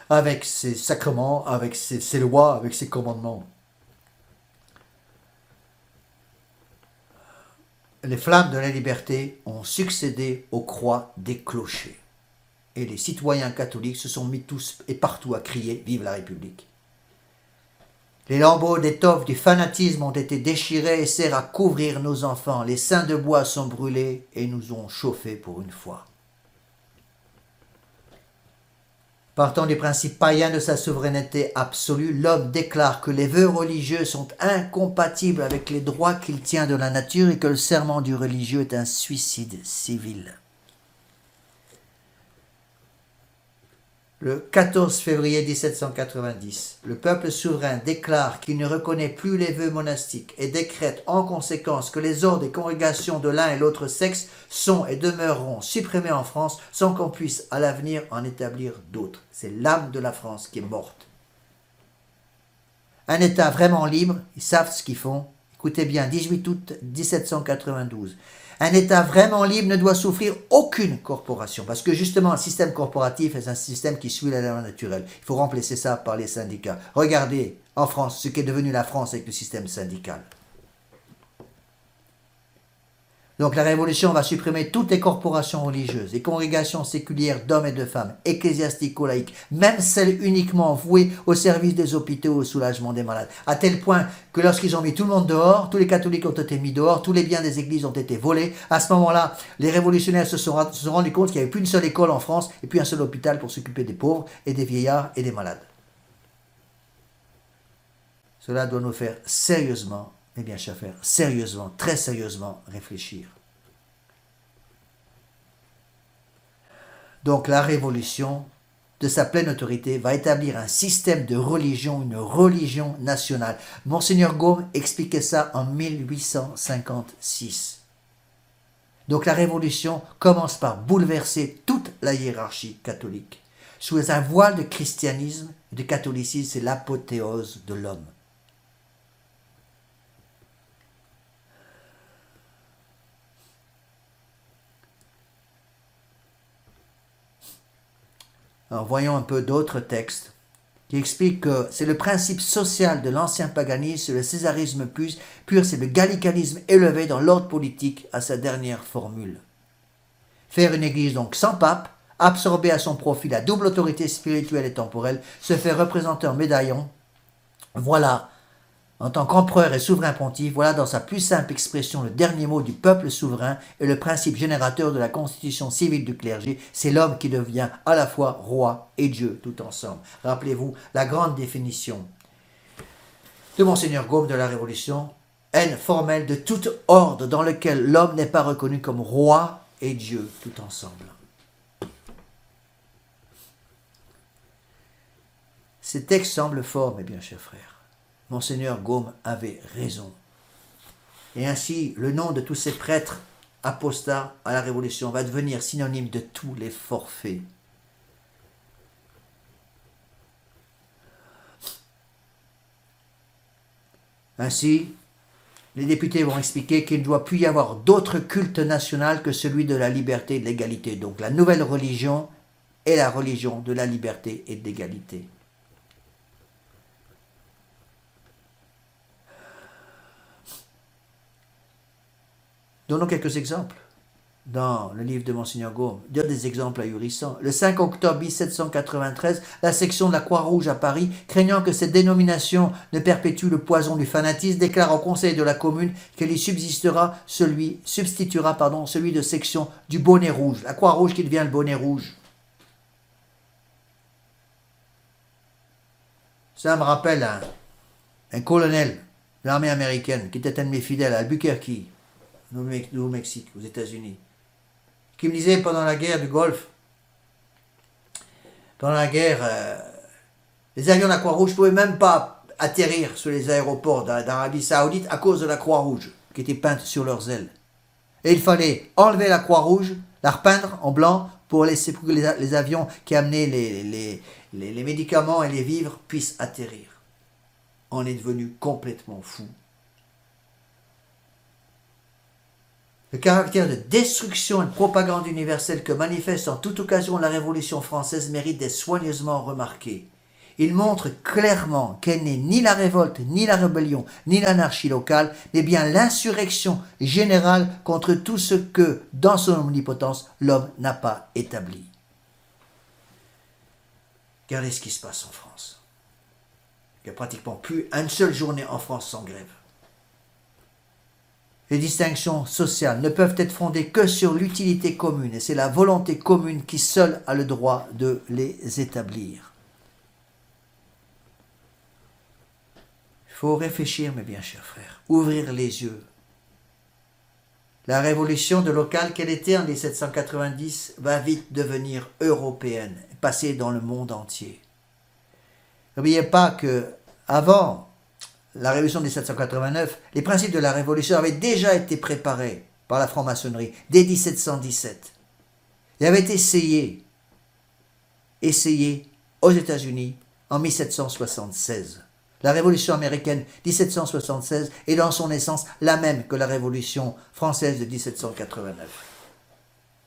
avec ses sacrements, avec ses lois, avec ses commandements. Les flammes de la liberté ont succédé aux croix des clochers. Et les citoyens catholiques se sont mis tous et partout à crier « Vive la République !» Les lambeaux d'étoffe du fanatisme ont été déchirés et servent à couvrir nos enfants. Les seins de bois sont brûlés et nous ont chauffés pour une fois. Partant du principe païen de sa souveraineté absolue, l'homme déclare que les vœux religieux sont incompatibles avec les droits qu'il tient de la nature et que le serment du religieux est un suicide civil. Le 14 février 1790, le peuple souverain déclare qu'il ne reconnaît plus les vœux monastiques et décrète en conséquence que les ordres et congrégations de l'un et l'autre sexe sont et demeureront supprimés en France sans qu'on puisse à l'avenir en établir d'autres. C'est l'âme de la France qui est morte. Un État vraiment libre, ils savent ce qu'ils font. Écoutez bien, 18 août 1792. Un État vraiment libre ne doit souffrir aucune corporation, parce que justement, un système corporatif est un système qui suit la loi naturelle. Il faut remplacer ça par les syndicats. Regardez, en France, ce qu'est devenu la France avec le système syndical. Donc la Révolution va supprimer toutes les corporations religieuses, les congrégations séculières d'hommes et de femmes, ecclésiastico-laïques, même celles uniquement vouées au service des hôpitaux et au soulagement des malades. À tel point que lorsqu'ils ont mis tout le monde dehors, tous les catholiques ont été mis dehors, tous les biens des églises ont été volés. À ce moment-là, les révolutionnaires se sont rendus compte qu'il n'y avait plus une seule école en France et puis un seul hôpital pour s'occuper des pauvres et des vieillards et des malades. Cela doit nous faire sérieusement, mes bien chers frères, sérieusement, très sérieusement réfléchir. Donc la Révolution, de sa pleine autorité, va établir un système de religion, une religion nationale. Monseigneur Gaume expliquait ça en 1856. Donc la Révolution commence par bouleverser toute la hiérarchie catholique. Sous un voile de christianisme et de catholicisme, c'est l'apothéose de l'homme. Alors, voyons un peu d'autres textes qui expliquent que c'est le principe social de l'ancien paganisme, le césarisme pur, c'est le gallicanisme élevé dans l'ordre politique à sa dernière formule. Faire une église donc sans pape, absorber à son profit la double autorité spirituelle et temporelle, se faire représenter en médaillon, voilà, en tant qu'empereur et souverain pontife, voilà dans sa plus simple expression le dernier mot du peuple souverain et le principe générateur de la constitution civile du clergé. C'est l'homme qui devient à la fois roi et Dieu tout ensemble. Rappelez-vous la grande définition de Monseigneur Gaume de la Révolution, haine formelle de toute ordre dans lequel l'homme n'est pas reconnu comme roi et Dieu tout ensemble. Ces textes semblent forts, mes bien chers frères. Monseigneur Gaume avait raison. Et ainsi, le nom de tous ces prêtres apostats à la Révolution va devenir synonyme de tous les forfaits. Ainsi, les députés vont expliquer qu'il ne doit plus y avoir d'autre culte national que celui de la liberté et de l'égalité. Donc la nouvelle religion est la religion de la liberté et de l'égalité. Donnons quelques exemples. dans le livre de Monseigneur Gaume, donne des exemples ahurissants. Le 5 octobre 1793, la section de la Croix-Rouge à Paris, craignant que cette dénomination ne perpétue le poison du fanatisme, déclare au conseil de la commune qu'elle y substituera celui de section du bonnet rouge. La Croix-Rouge qui devient le bonnet rouge. Ça me rappelle un colonel de l'armée américaine qui était un de mes fidèles à Albuquerque, au Mexique, aux États-Unis, qui me disait pendant la guerre du Golfe, pendant la guerre, les avions de la Croix-Rouge ne pouvaient même pas atterrir sur les aéroports d'Arabie Saoudite à cause de la Croix-Rouge qui était peinte sur leurs ailes. Et il fallait enlever la Croix-Rouge, la repeindre en blanc pour que les avions qui amenaient les médicaments et les vivres puissent atterrir. On est devenu complètement fou. Le caractère de destruction et de propagande universelle que manifeste en toute occasion la Révolution française mérite d'être soigneusement remarqué. Il montre clairement qu'elle n'est ni la révolte, ni la rébellion, ni l'anarchie locale, mais bien l'insurrection générale contre tout ce que, dans son omnipotence, l'homme n'a pas établi. Regardez ce qui se passe en France. Il n'y a pratiquement plus une seule journée en France sans grève. Les distinctions sociales ne peuvent être fondées que sur l'utilité commune, et c'est la volonté commune qui seule a le droit de les établir. Il faut réfléchir, mes bien chers frères, ouvrir les yeux. La révolution de local qu'elle était en 1790 va vite devenir européenne, passer dans le monde entier. N'oubliez pas que avant la révolution de 1789, les principes de la révolution avaient déjà été préparés par la franc-maçonnerie dès 1717. Ils avaient été essayés aux États-Unis en 1776. La révolution américaine 1776 est dans son essence la même que la révolution française de 1789.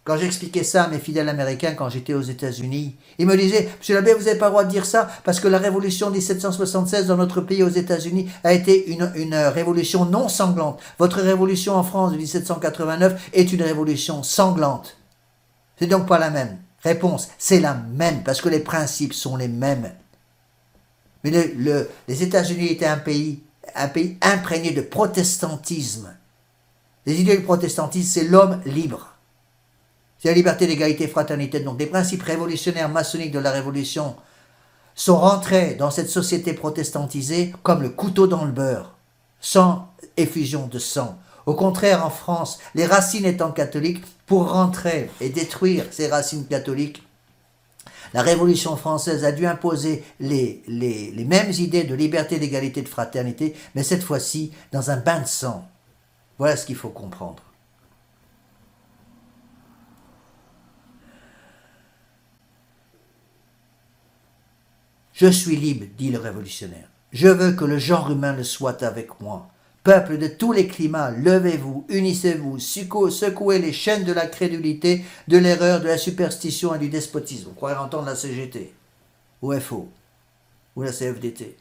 Quand j'expliquais ça à mes fidèles américains quand j'étais aux États-Unis, ils me disaient « Monsieur l'abbé, vous n'avez pas le droit de dire ça parce que la révolution 1776 dans notre pays aux États-Unis a été une révolution non sanglante. Votre révolution en France de 1789 est une révolution sanglante. C'est donc pas la même. » Réponse, c'est la même parce que les principes sont les mêmes. Mais les États-Unis étaient un pays imprégné de protestantisme. Les idées du protestantisme, c'est l'homme libre. C'est la liberté, l'égalité, fraternité. Donc les principes révolutionnaires maçonniques de la Révolution sont rentrés dans cette société protestantisée comme le couteau dans le beurre, sans effusion de sang. Au contraire, en France, les racines étant catholiques, pour rentrer et détruire ces racines catholiques, la Révolution française a dû imposer les mêmes idées de liberté, d'égalité, de fraternité, mais cette fois-ci dans un bain de sang. Voilà ce qu'il faut comprendre. Je suis libre, dit le révolutionnaire. Je veux que le genre humain le soit avec moi. Peuple de tous les climats, levez-vous, unissez-vous, secouez les chaînes de la crédulité, de l'erreur, de la superstition et du despotisme. Vous croyez entendre la CGT, ou FO, ou la CFDT.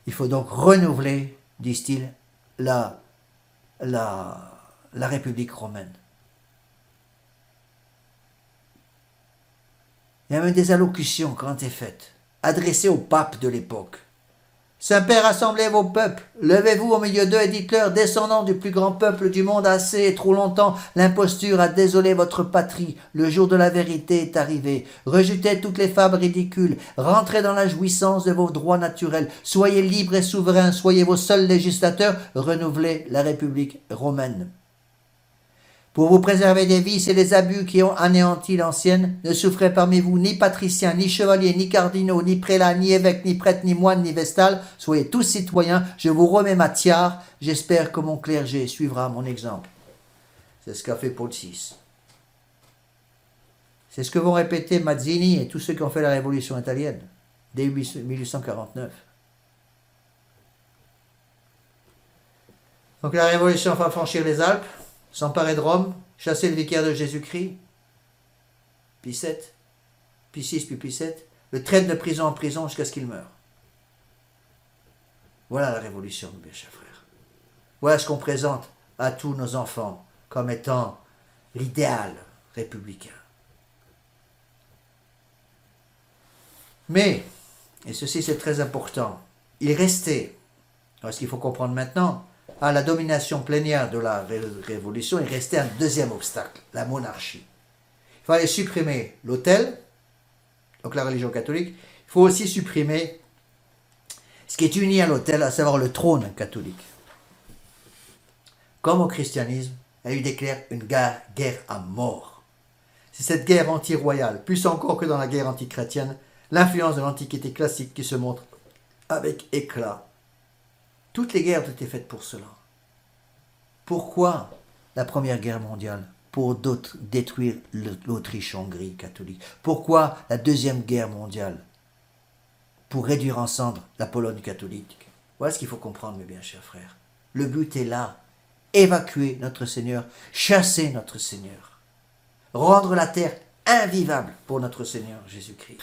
Il faut donc renouveler, disent-ils, la République romaine. Il y a même des allocutions qui ont été faites, adressées au pape de l'époque. Saint-Père, rassemblez vos peuples, levez-vous au milieu d'eux et dites-leur, descendants du plus grand peuple du monde, assez et trop longtemps, l'imposture a désolé votre patrie, le jour de la vérité est arrivé. Rejetez toutes les fables ridicules, rentrez dans la jouissance de vos droits naturels, soyez libres et souverains, soyez vos seuls législateurs, renouvelez la République romaine. Pour vous préserver des vices et des abus qui ont anéanti l'ancienne, ne souffrez parmi vous ni patriciens, ni chevaliers, ni cardinaux, ni prélats, ni évêques, ni prêtres, ni moines, ni vestales. Soyez tous citoyens, je vous remets ma tiare. J'espère que mon clergé suivra mon exemple. C'est ce qu'a fait Paul VI. C'est ce que vont répéter Mazzini et tous ceux qui ont fait la révolution italienne, dès 1849. Donc la révolution va franchir les Alpes, s'emparer de Rome, chasser le vicaire de Jésus-Christ, Pie VII, Pie VI, puis Pie VII, le traîne de prison en prison jusqu'à ce qu'il meure. Voilà la révolution, mes chers frères. Voilà ce qu'on présente à tous nos enfants comme étant l'idéal républicain. Mais, et ceci c'est très important, il restait, ce qu'il faut comprendre maintenant, à la domination plénière de la Révolution, il restait un deuxième obstacle, la monarchie. Il fallait supprimer l'autel, donc la religion catholique. Il faut aussi supprimer ce qui est uni à l'autel, à savoir le trône catholique. Comme au christianisme, il y a eu déclaré une guerre à mort. C'est cette guerre anti-royale, plus encore que dans la guerre anti-chrétienne, l'influence de l'Antiquité classique qui se montre avec éclat. Toutes les guerres ont été faites pour cela. Pourquoi la Première Guerre mondiale? Pour détruire l'Autriche-Hongrie catholique. Pourquoi la Deuxième Guerre mondiale? Pour réduire en cendres la Pologne catholique. Voilà ce qu'il faut comprendre, mes bien chers frères. Le but est là. Évacuer notre Seigneur, chasser notre Seigneur. Rendre la terre invivable pour notre Seigneur Jésus-Christ.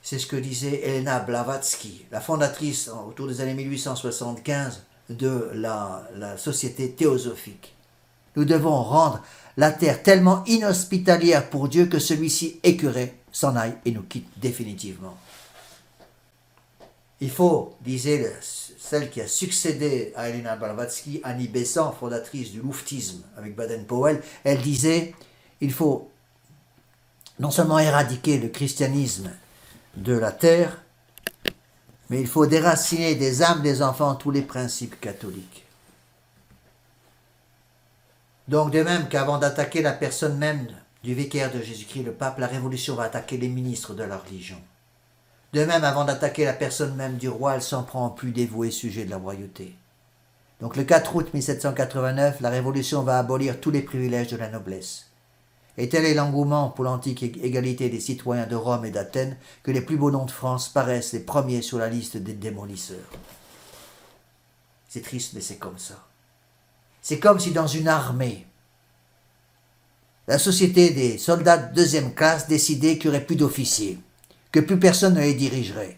C'est ce que disait Helena Blavatsky, la fondatrice autour des années 1875 de la société théosophique. Nous devons rendre la terre tellement inhospitalière pour Dieu que celui-ci écœuré s'en aille et nous quitte définitivement. Il faut, disait celle qui a succédé à Helena Blavatsky, Annie Besant, fondatrice du louftisme avec Baden-Powell, elle disait il faut non seulement éradiquer le christianisme de la terre, mais il faut déraciner des âmes des enfants tous les principes catholiques. Donc de même qu'avant d'attaquer la personne même du vicaire de Jésus-Christ, le pape, la Révolution va attaquer les ministres de la religion. De même, avant d'attaquer la personne même du roi, elle s'en prend au plus dévoué sujet de la royauté. Donc le 4 août 1789, la Révolution va abolir tous les privilèges de la noblesse. Et tel est l'engouement pour l'antique égalité des citoyens de Rome et d'Athènes que les plus beaux noms de France paraissent les premiers sur la liste des démolisseurs. C'est triste, mais c'est comme ça. C'est comme si dans une armée, la société des soldats de deuxième classe décidait qu'il n'y aurait plus d'officiers, que plus personne ne les dirigerait.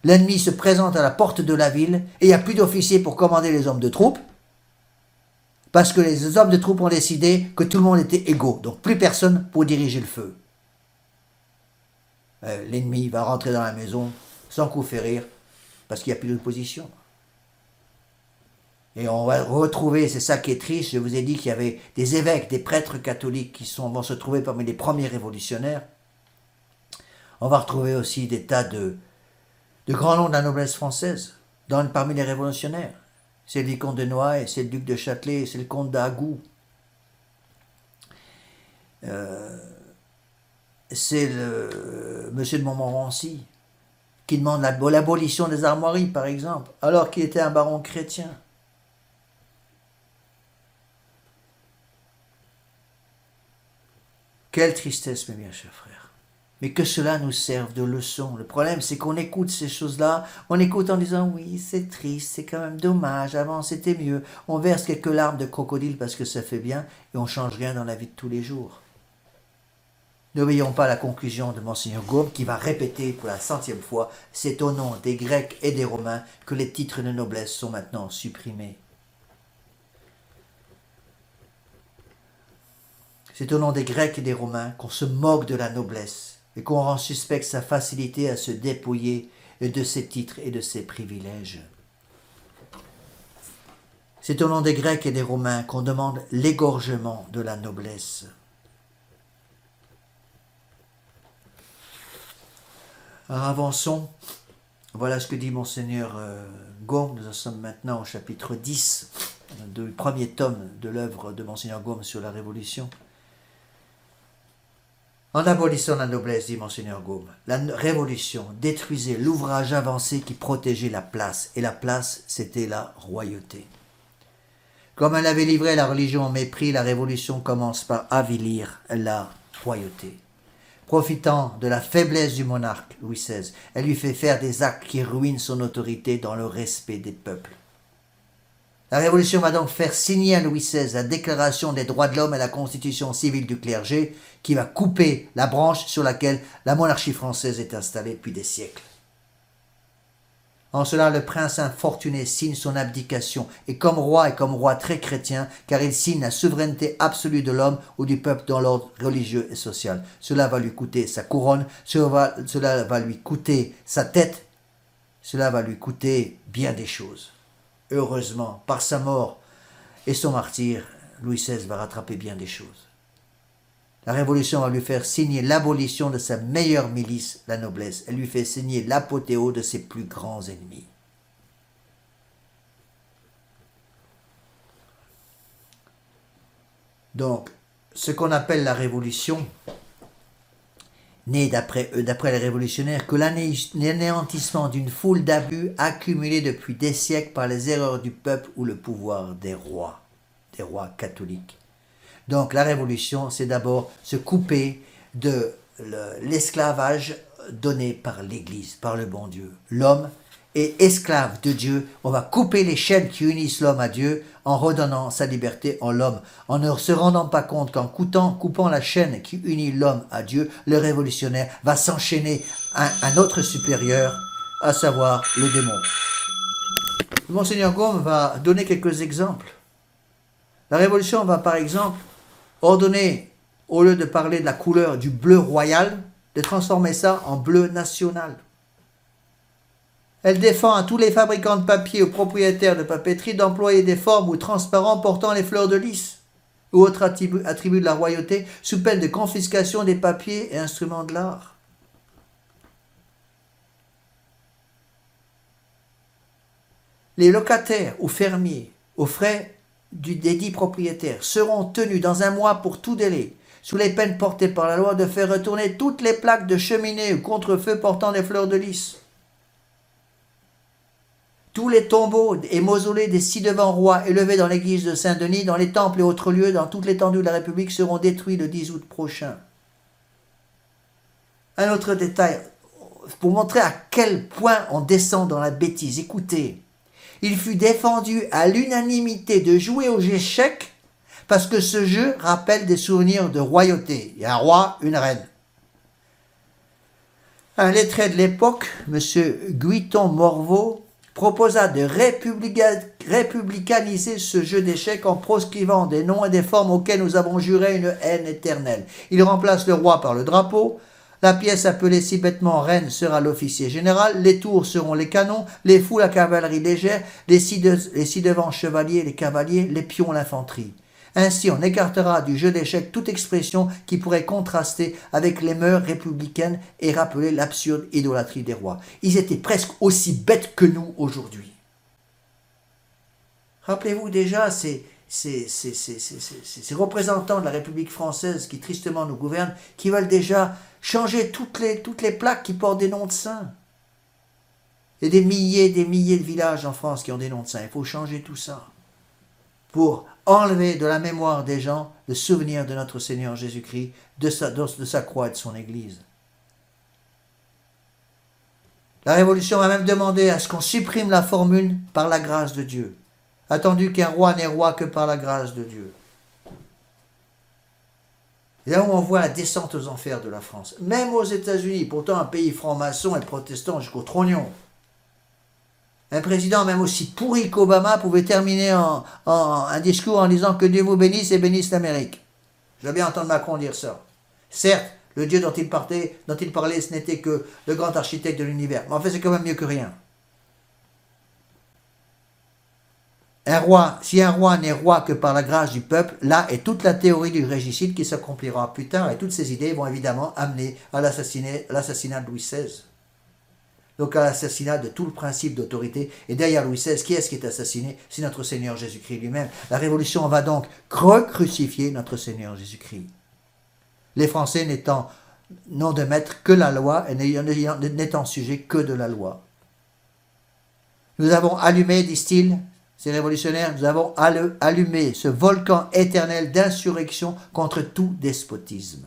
L'ennemi se présente à la porte de la ville et il n'y a plus d'officiers pour commander les hommes de troupe, parce que les hommes de troupe ont décidé que tout le monde était égaux, donc plus personne pour diriger le feu. L'ennemi va rentrer dans la maison sans coup férir, parce qu'il n'y a plus d'opposition. Et on va retrouver, c'est ça qui est triste, je vous ai dit qu'il y avait des évêques, des prêtres catholiques qui vont se trouver parmi les premiers révolutionnaires. On va retrouver aussi des tas de grands noms de la noblesse française parmi les révolutionnaires. C'est le vicomte de Noailles, c'est le duc de Châtelet, c'est le comte d'Agoult. C'est le monsieur de Montmorency qui demande l'abolition des armoiries, par exemple, alors qu'il était un baron chrétien. Quelle tristesse, mes bien chers frères. Mais que cela nous serve de leçon. Le problème, c'est qu'on écoute ces choses-là, on écoute en disant « oui, c'est triste, c'est quand même dommage, avant c'était mieux ». On verse quelques larmes de crocodile parce que ça fait bien et on ne change rien dans la vie de tous les jours. N'oublions pas la conclusion de Monseigneur Gaume qui va répéter pour la 100e fois « c'est au nom des Grecs et des Romains que les titres de noblesse sont maintenant supprimés ». C'est au nom des Grecs et des Romains qu'on se moque de la noblesse et qu'on rend suspecte sa facilité à se dépouiller de ses titres et de ses privilèges. C'est au nom des Grecs et des Romains qu'on demande l'égorgement de la noblesse. Alors avançons. Voilà ce que dit Monseigneur Gaume. Nous en sommes maintenant au chapitre 10 du premier tome de l'œuvre de Monseigneur Gaume sur la Révolution. En abolissant la noblesse, dit Monseigneur Gaume, la Révolution détruisait l'ouvrage avancé qui protégeait la place, et la place, c'était la royauté. Comme elle avait livré la religion au mépris, la Révolution commence par avilir la royauté. Profitant de la faiblesse du monarque Louis XVI, elle lui fait faire des actes qui ruinent son autorité dans le respect des peuples. La Révolution va donc faire signer à Louis XVI la Déclaration des droits de l'homme et la Constitution civile du clergé, qui va couper la branche sur laquelle la monarchie française est installée depuis des siècles. En cela, le prince infortuné signe son abdication, et comme roi très chrétien, car il signe la souveraineté absolue de l'homme ou du peuple dans l'ordre religieux et social. Cela va lui coûter sa couronne, cela va lui coûter sa tête, cela va lui coûter bien des choses. Heureusement, par sa mort et son martyre, Louis XVI va rattraper bien des choses. La Révolution va lui faire signer l'abolition de sa meilleure milice, la noblesse. Elle lui fait signer l'apothéose de ses plus grands ennemis. Donc, ce qu'on appelle la Révolution n'est d'après les révolutionnaires que l'anéantissement d'une foule d'abus accumulés depuis des siècles par les erreurs du peuple ou le pouvoir des rois catholiques. Donc la révolution, c'est d'abord se couper de l'esclavage donné par l'Église, par le bon Dieu. L'homme est esclave de Dieu. On va couper les chaînes qui unissent l'homme à Dieu en redonnant sa liberté en l'homme. En ne se rendant pas compte qu'en coupant la chaîne qui unit l'homme à Dieu, le révolutionnaire va s'enchaîner à un autre supérieur, à savoir le démon. Monseigneur Gaume va donner quelques exemples. La révolution va par exemple ordonner, au lieu de parler de la couleur du bleu royal, de transformer ça en bleu national. Elle défend à tous les fabricants de papier ou propriétaires de papeterie d'employer des formes ou transparents portant les fleurs de lys ou autres attributs de la royauté sous peine de confiscation des papiers et instruments de l'art. Les locataires ou fermiers, aux frais des dits propriétaires, seront tenus dans un mois pour tout délai, sous les peines portées par la loi, de faire retourner toutes les plaques de cheminée ou contre-feu portant des fleurs de lys. Tous les tombeaux et mausolées des ci-devant rois élevés dans l'église de Saint-Denis, dans les temples et autres lieux, dans toute l'étendue de la République, seront détruits le 10 août prochain. Un autre détail, pour montrer à quel point on descend dans la bêtise. Écoutez, il fut défendu à l'unanimité de jouer aux échecs parce que ce jeu rappelle des souvenirs de royauté. Il y a un roi, une reine. Un lettré de l'époque, M. Guiton Morveau, proposa de républicaniser ce jeu d'échecs en proscrivant des noms et des formes auxquels nous avons juré une haine éternelle. Il remplace le roi par le drapeau. La pièce appelée si bêtement reine sera l'officier général, les tours seront les canons, les fous la cavalerie légère, les ci-devant chevaliers les cavaliers, les pions l'infanterie. Ainsi, on écartera du jeu d'échecs toute expression qui pourrait contraster avec les mœurs républicaines et rappeler l'absurde idolâtrie des rois. Ils étaient presque aussi bêtes que nous aujourd'hui. Rappelez-vous déjà ces représentants de la République française qui tristement nous gouvernent, qui veulent déjà changer toutes les plaques qui portent des noms de saints. Il y a des milliers de villages en France qui ont des noms de saints. Il faut changer tout ça pour enlever de la mémoire des gens le souvenir de notre Seigneur Jésus-Christ, de sa croix et de son Église. La Révolution va même demander à ce qu'on supprime la formule « par la grâce de Dieu », attendu qu'un roi n'est roi que par la grâce de Dieu. Et là où on voit la descente aux enfers de la France, même aux États-Unis, pourtant un pays franc-maçon et protestant jusqu'au trognon. Un président même aussi pourri qu'Obama pouvait terminer un discours en disant que Dieu vous bénisse et bénisse l'Amérique. Je veux bien entendre Macron dire ça. Certes, le Dieu dont il parlait, ce n'était que le grand architecte de l'univers. Mais en fait, c'est quand même mieux que rien. Si un roi n'est roi que par la grâce du peuple, là est toute la théorie du régicide qui s'accomplira plus tard, et toutes ces idées vont évidemment amener à l'assassinat de Louis XVI. Donc à l'assassinat de tout le principe d'autorité. Et derrière Louis XVI, qui est-ce qui est assassiné? C'est notre Seigneur Jésus-Christ lui-même. La Révolution va donc crucifier notre Seigneur Jésus-Christ. Les Français n'ont de maître que la loi et n'étant sujets que de la loi. Nous avons allumé, disent-ils, ces révolutionnaires, nous avons allumé ce volcan éternel d'insurrection contre tout despotisme.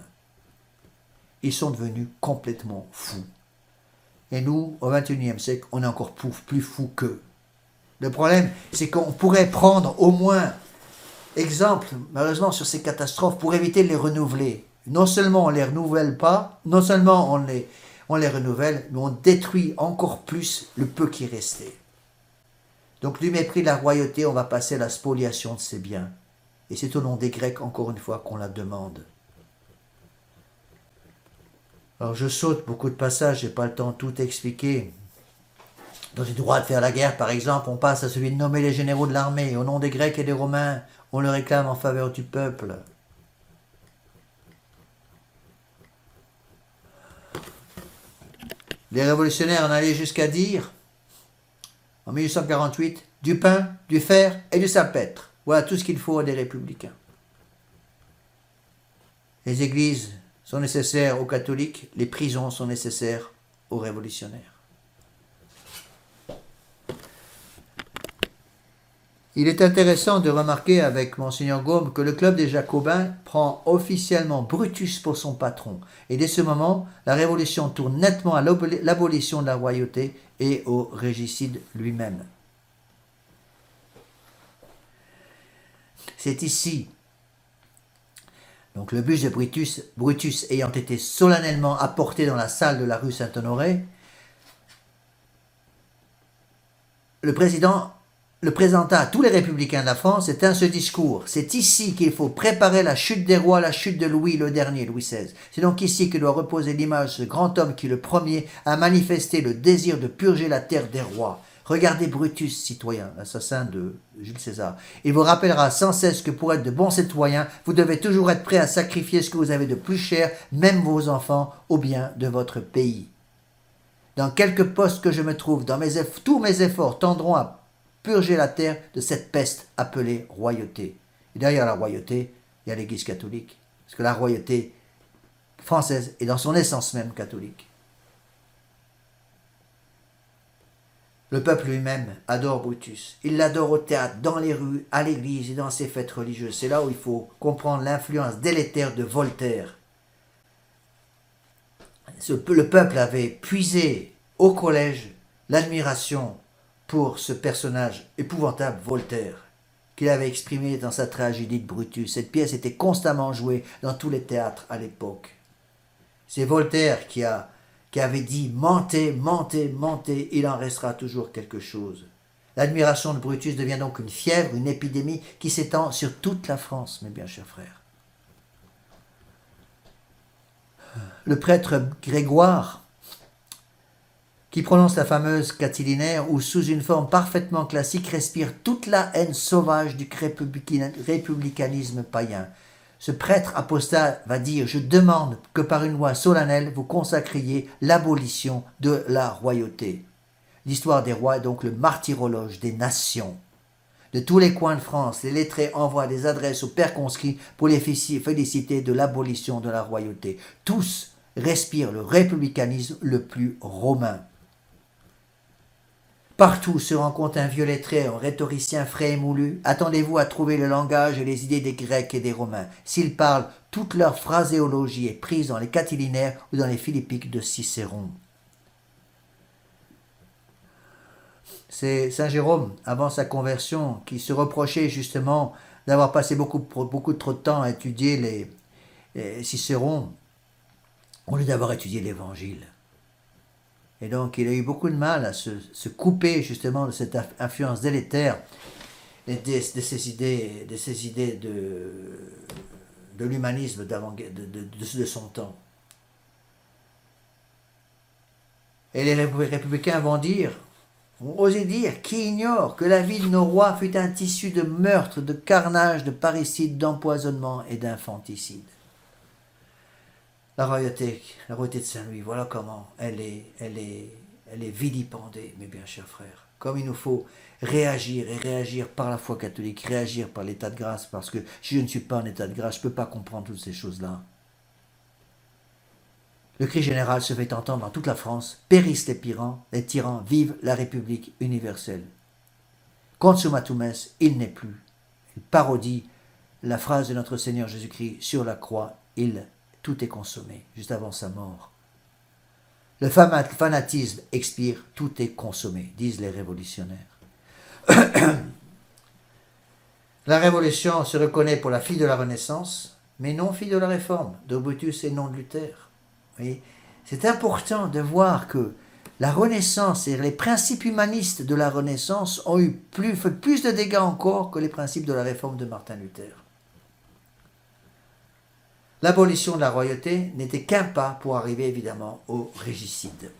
Ils sont devenus complètement fous. Et nous, au XXIe siècle, on est encore plus fous qu'eux. Le problème, c'est qu'on pourrait prendre au moins exemple, malheureusement, sur ces catastrophes pour éviter de les renouveler. Non seulement on ne les renouvelle pas, non seulement on les renouvelle, mais on détruit encore plus le peu qui restait. Donc du mépris de la royauté, on va passer à la spoliation de ses biens. Et c'est au nom des Grecs, encore une fois, qu'on la demande. Alors je saute beaucoup de passages, j'ai pas le temps de tout expliquer. Dans les droits de faire la guerre, par exemple, on passe à celui de nommer les généraux de l'armée. Au nom des Grecs et des Romains, on le réclame en faveur du peuple. Les révolutionnaires en allaient jusqu'à dire, en 1848, du pain, du fer et du salpêtre. Voilà tout ce qu'il faut à des républicains. Les églises sont nécessaires aux catholiques, les prisons sont nécessaires aux révolutionnaires. Il est intéressant de remarquer avec Monseigneur Gaume que le club des Jacobins prend officiellement Brutus pour son patron. Et dès ce moment, la révolution tourne nettement à l'abolition de la royauté et au régicide lui-même. C'est ici, donc le buste de Brutus ayant été solennellement apporté dans la salle de la rue Saint-Honoré, le président le présenta à tous les républicains de la France, c'est ce discours. C'est ici qu'il faut préparer la chute des rois, la chute de Louis le dernier, Louis XVI. C'est donc ici que doit reposer l'image de ce grand homme qui, le premier, a manifesté le désir de purger la terre des rois. Regardez Brutus, citoyen, l'assassin de Jules César. Il vous rappellera sans cesse que pour être de bons citoyens, vous devez toujours être prêt à sacrifier ce que vous avez de plus cher, même vos enfants, au bien de votre pays. Dans quelque poste que je me trouve, tous mes efforts tendront à purger la terre de cette peste appelée royauté. Et derrière la royauté, il y a l'Église catholique. Parce que la royauté française est dans son essence même catholique. Le peuple lui-même adore Brutus. Il l'adore au théâtre, dans les rues, à l'église et dans ses fêtes religieuses. C'est là où il faut comprendre l'influence délétère de Voltaire. Le peuple avait puisé au collège l'admiration pour ce personnage épouvantable, Voltaire, qu'il avait exprimé dans sa tragédie de Brutus. Cette pièce était constamment jouée dans tous les théâtres à l'époque. C'est Voltaire qui avait dit « Mentez, mentez, mentez, il en restera toujours quelque chose ». L'admiration de Brutus devient donc une fièvre, une épidémie qui s'étend sur toute la France, mes bien chers frères. Le prêtre Grégoire, qui prononce la fameuse catilinaire où, sous une forme parfaitement classique, respire toute la haine sauvage du républicanisme païen. Ce prêtre apostat va dire « Je demande que par une loi solennelle, vous consacriez l'abolition de la royauté ». L'histoire des rois est donc le martyrologe des nations. De tous les coins de France, les lettrés envoient des adresses aux pères conscrits pour les féliciter de l'abolition de la royauté. Tous respirent le républicanisme le plus romain. Partout se rencontre un vieux lettré, un rhétoricien frais et moulu. Attendez-vous à trouver le langage et les idées des Grecs et des Romains. S'ils parlent, toute leur phraséologie est prise dans les catilinaires ou dans les philippiques de Cicéron. C'est Saint Jérôme, avant sa conversion, qui se reprochait justement d'avoir passé beaucoup trop de temps à étudier les Cicéron au lieu d'avoir étudié l'Évangile. Et donc il a eu beaucoup de mal à se couper justement de cette influence délétère de ces idées de l'humanisme de son temps. Et les républicains vont oser dire, qui ignore que la vie de nos rois fut un tissu de meurtres, de carnage, de parricide, d'empoisonnement et d'infanticide. La royauté de Saint-Louis, voilà comment elle est vilipendée, mes bien chers frères. Comme il nous faut réagir, et réagir par la foi catholique, réagir par l'état de grâce, parce que si je ne suis pas en état de grâce, je ne peux pas comprendre toutes ces choses-là. Le cri général se fait entendre dans toute la France, périssent les tyrans, vive la République universelle. Consummatum est, il n'est plus. Il parodie la phrase de notre Seigneur Jésus-Christ sur la croix, tout est consommé, juste avant sa mort. Le fanatisme expire, tout est consommé, disent les révolutionnaires. La Révolution se reconnaît pour la fille de la Renaissance, mais non fille de la Réforme, de Brutus et non de Luther. Oui, C'est important de voir que la Renaissance et les principes humanistes de la Renaissance ont fait plus de dégâts encore que les principes de la réforme de Martin Luther. L'abolition de la royauté n'était qu'un pas pour arriver évidemment au régicide.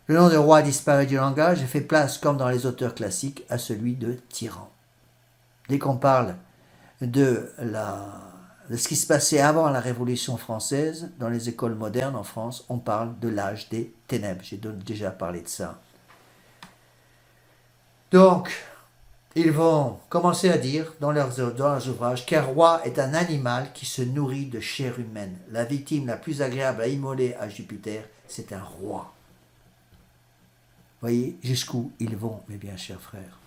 Le nom de roi disparaît du langage et fait place, comme dans les auteurs classiques, à celui de tyran. Dès qu'on parle de ce qui se passait avant la Révolution française, dans les écoles modernes en France, on parle de l'âge des ténèbres. J'ai déjà parlé de ça. Donc, ils vont commencer à dire dans leurs ouvrages qu'un roi est un animal qui se nourrit de chair humaine. La victime la plus agréable à immoler à Jupiter, c'est un roi. Voyez jusqu'où ils vont, mes bien chers frères.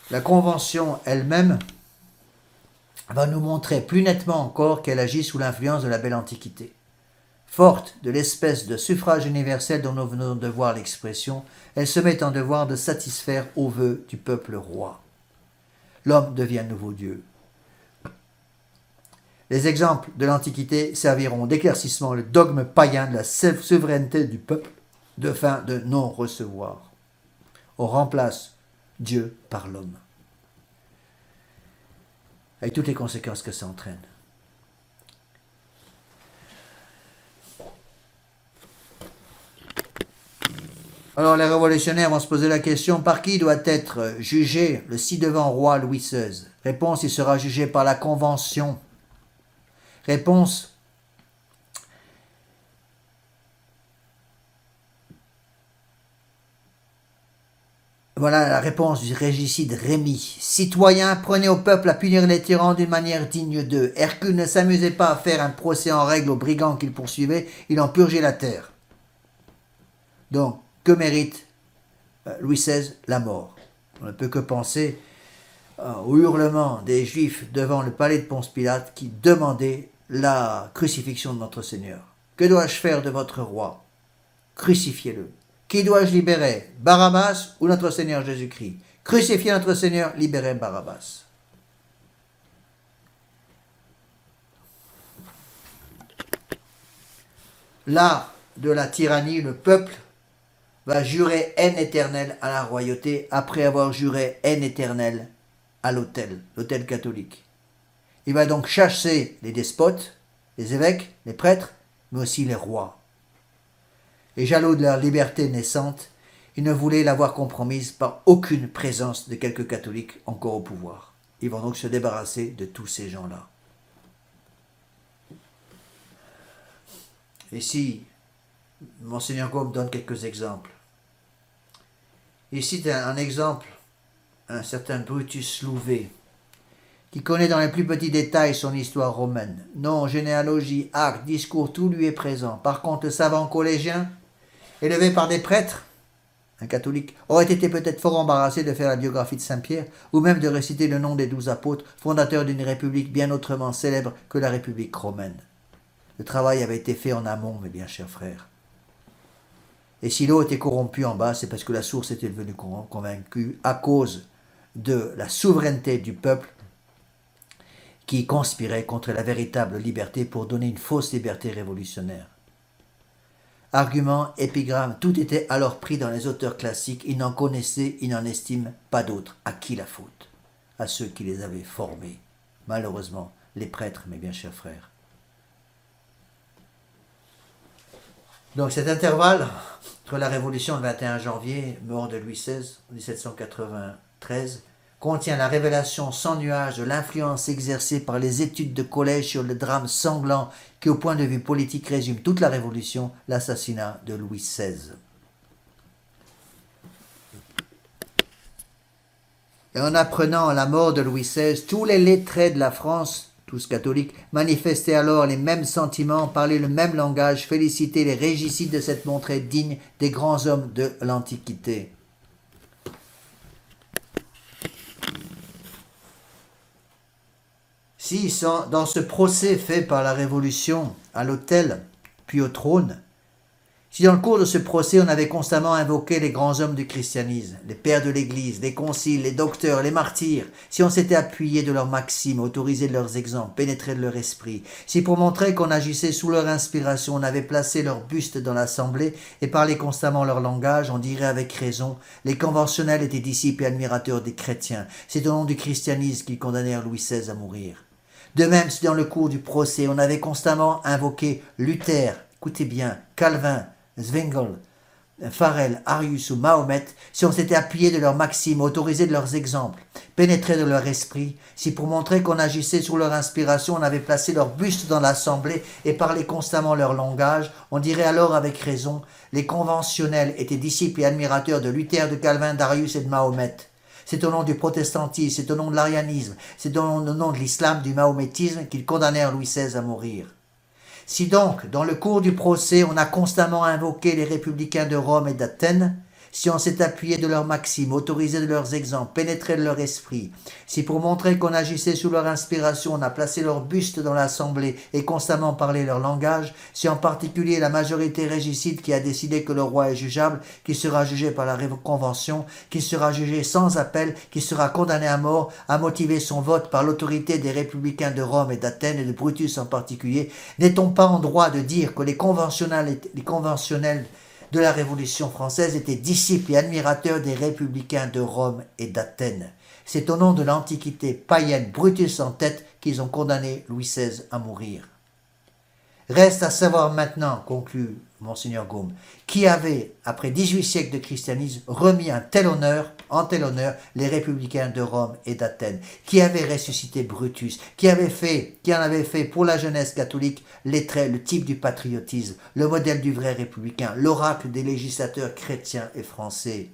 La Convention elle-même va nous montrer plus nettement encore qu'elle agit sous l'influence de la belle Antiquité. Forte de l'espèce de suffrage universel dont nous venons de voir l'expression, elle se met en devoir de satisfaire aux vœux du peuple roi. L'homme devient nouveau Dieu. Les exemples de l'Antiquité serviront d'éclaircissement le dogme païen de la souveraineté du peuple, de fin de non-recevoir. On remplace Dieu par l'homme, avec toutes les conséquences que ça entraîne. Alors les révolutionnaires vont se poser la question, par qui doit être jugé le ci-devant roi Louis XVI? Réponse, il sera jugé par la Convention. Réponse, voilà la réponse du régicide Rémy. Citoyens, prenez au peuple à punir les tyrans d'une manière digne d'eux. Hercule ne s'amusait pas à faire un procès en règle aux brigands qu'il poursuivait, il en purgeait la terre. Donc, que mérite Louis XVI? La mort. On ne peut que penser au hurlement des Juifs devant le palais de Ponce Pilate qui demandait la crucifixion de notre Seigneur. Que dois-je faire de votre roi? Crucifiez-le. Qui dois-je libérer? Barabbas ou notre Seigneur Jésus-Christ? Crucifiez notre Seigneur, libérez Barabbas. Là, de la tyrannie, le peuple va jurer haine éternelle à la royauté après avoir juré haine éternelle à l'autel catholique. Il va donc chasser les despotes, les évêques, les prêtres, mais aussi les rois. Et jaloux de leur liberté naissante, ils ne voulaient l'avoir compromise par aucune présence de quelques catholiques encore au pouvoir. Ils vont donc se débarrasser de tous ces gens-là. Ici, Monseigneur Gaume donne quelques exemples. Il cite un exemple, un certain Brutus Louvet, qui connaît dans les plus petits détails son histoire romaine. Nom, généalogie, actes, discours, tout lui est présent. Par contre, le savant collégien, élevé par des prêtres, un catholique, aurait été peut-être fort embarrassé de faire la biographie de Saint-Pierre, ou même de réciter le nom des 12 apôtres, fondateurs d'une république bien autrement célèbre que la République romaine. Le travail avait été fait en amont, mes bien chers frères. Et si l'eau était corrompue en bas, c'est parce que la source était devenue convaincue à cause de la souveraineté du peuple qui conspirait contre la véritable liberté pour donner une fausse liberté révolutionnaire. Arguments, épigrammes, tout était alors pris dans les auteurs classiques, ils n'en connaissaient, ils n'en estiment pas d'autres. À qui la faute? À ceux qui les avaient formés. Malheureusement, les prêtres, mes bien chers frères. Donc cet intervalle entre la Révolution le 21 janvier, mort de Louis XVI, 1793, contient la révélation sans nuage de l'influence exercée par les études de collège sur le drame sanglant qui, au point de vue politique, résume toute la Révolution, l'assassinat de Louis XVI. Et en apprenant la mort de Louis XVI, tous les lettrés de la France, tous catholiques, manifestaient alors les mêmes sentiments, parlaient le même langage, félicitaient les régicides de cette montrée digne des grands hommes de l'Antiquité. Si, dans ce procès fait par la Révolution à l'autel, puis au trône, Si dans le cours de ce procès, on avait constamment invoqué les grands hommes du christianisme, les pères de l'Église, les conciles, les docteurs, les martyrs, si on s'était appuyé de leurs maximes, autorisé de leurs exemples, pénétré de leur esprit, si pour montrer qu'on agissait sous leur inspiration, on avait placé leur buste dans l'assemblée et parlé constamment leur langage, on dirait avec raison, les conventionnels étaient disciples et admirateurs des chrétiens. C'est au nom du christianisme qu'ils condamnèrent Louis XVI à mourir. De même, si dans le cours du procès, on avait constamment invoqué Luther, écoutez bien, Calvin, Zwingli, Farel, Arius ou Mahomet, si on s'était appuyé de leurs maximes, autorisé de leurs exemples, pénétré de leur esprit, si pour montrer qu'on agissait sous leur inspiration, on avait placé leur buste dans l'assemblée et parlé constamment leur langage, on dirait alors avec raison, les conventionnels étaient disciples et admirateurs de Luther, de Calvin, d'Arius et de Mahomet. C'est au nom du protestantisme, c'est au nom de l'arianisme, c'est au nom de l'islam, du mahométisme qu'ils condamnèrent Louis XVI à mourir. Si donc, dans le cours du procès, on a constamment invoqué les républicains de Rome et d'Athènes, si on s'est appuyé de leurs maximes, autorisé de leurs exemples, pénétré de leur esprit, si pour montrer qu'on agissait sous leur inspiration, on a placé leur buste dans l'assemblée et constamment parlé leur langage, si en particulier la majorité régicide qui a décidé que le roi est jugeable, qu'il sera jugé par la convention, qu'il sera jugé sans appel, qu'il sera condamné à mort, a motivé son vote par l'autorité des républicains de Rome et d'Athènes et de Brutus en particulier, n'est-on pas en droit de dire que les conventionnels de la Révolution française étaient disciples et admirateurs des républicains de Rome et d'Athènes? C'est au nom de l'Antiquité païenne, Brutus en tête, qu'ils ont condamné Louis XVI à mourir. Reste à savoir maintenant, conclut Monseigneur Gaume, qui avait, après 18 siècles de christianisme, remis en tel honneur, les républicains de Rome et d'Athènes, qui avait ressuscité Brutus, qui en avait fait pour la jeunesse catholique les traits, le type du patriotisme, le modèle du vrai républicain, l'oracle des législateurs chrétiens et français.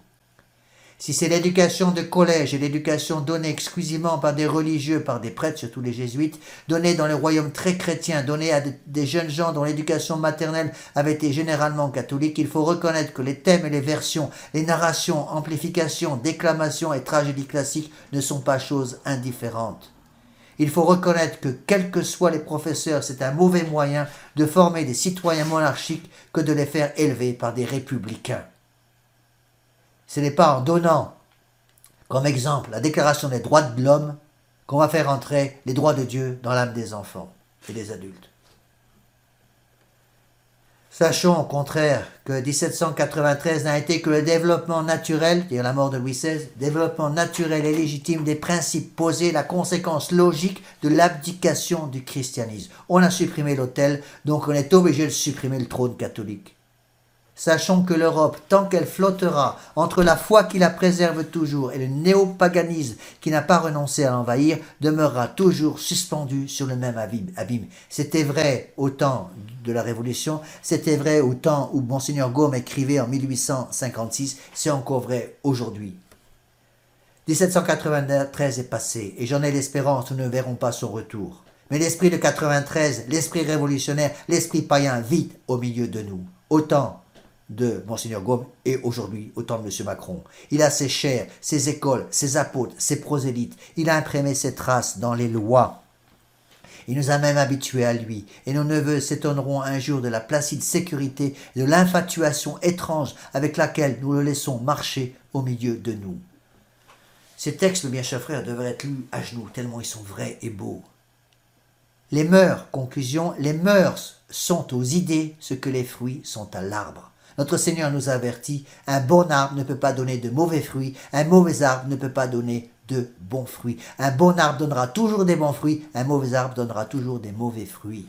Si c'est l'éducation de collège et l'éducation donnée exclusivement par des religieux, par des prêtres, surtout les jésuites, donnée dans les royaumes très chrétiens, donnée à des jeunes gens dont l'éducation maternelle avait été généralement catholique, il faut reconnaître que les thèmes et les versions, les narrations, amplifications, déclamations et tragédies classiques ne sont pas choses indifférentes. Il faut reconnaître que, quels que soient les professeurs, c'est un mauvais moyen de former des citoyens monarchiques que de les faire élever par des républicains. Ce n'est pas en donnant comme exemple la déclaration des droits de l'homme qu'on va faire entrer les droits de Dieu dans l'âme des enfants et des adultes. Sachons au contraire que 1793 n'a été que le développement naturel, c'est-à-dire la mort de Louis XVI, développement naturel et légitime des principes posés, la conséquence logique de l'abdication du christianisme. On a supprimé l'autel, donc on est obligé de supprimer le trône catholique. Sachons que l'Europe, tant qu'elle flottera entre la foi qui la préserve toujours et le néopaganisme qui n'a pas renoncé à l'envahir, demeurera toujours suspendue sur le même abîme. C'était vrai au temps de la Révolution, c'était vrai au temps où Monseigneur Gaume écrivait en 1856, c'est encore vrai aujourd'hui. 1793 est passé et j'en ai l'espérance, nous ne verrons pas son retour. Mais l'esprit de 93, l'esprit révolutionnaire, l'esprit païen vit au milieu de nous. Autant de Monseigneur Gaume et aujourd'hui au temps de M. Macron. Il a ses chaires, ses écoles, ses apôtres, ses prosélytes. Il a imprimé ses traces dans les lois. Il nous a même habitués à lui, et nos neveux s'étonneront un jour de la placide sécurité et de l'infatuation étrange avec laquelle nous le laissons marcher au milieu de nous. Ces textes, mes bien chers frères, devraient être lus à genoux, tellement ils sont vrais et beaux. Les mœurs, conclusion, les mœurs sont aux idées ce que les fruits sont à l'arbre. Notre Seigneur nous avertit, un bon arbre ne peut pas donner de mauvais fruits, un mauvais arbre ne peut pas donner de bons fruits. Un bon arbre donnera toujours des bons fruits, un mauvais arbre donnera toujours des mauvais fruits.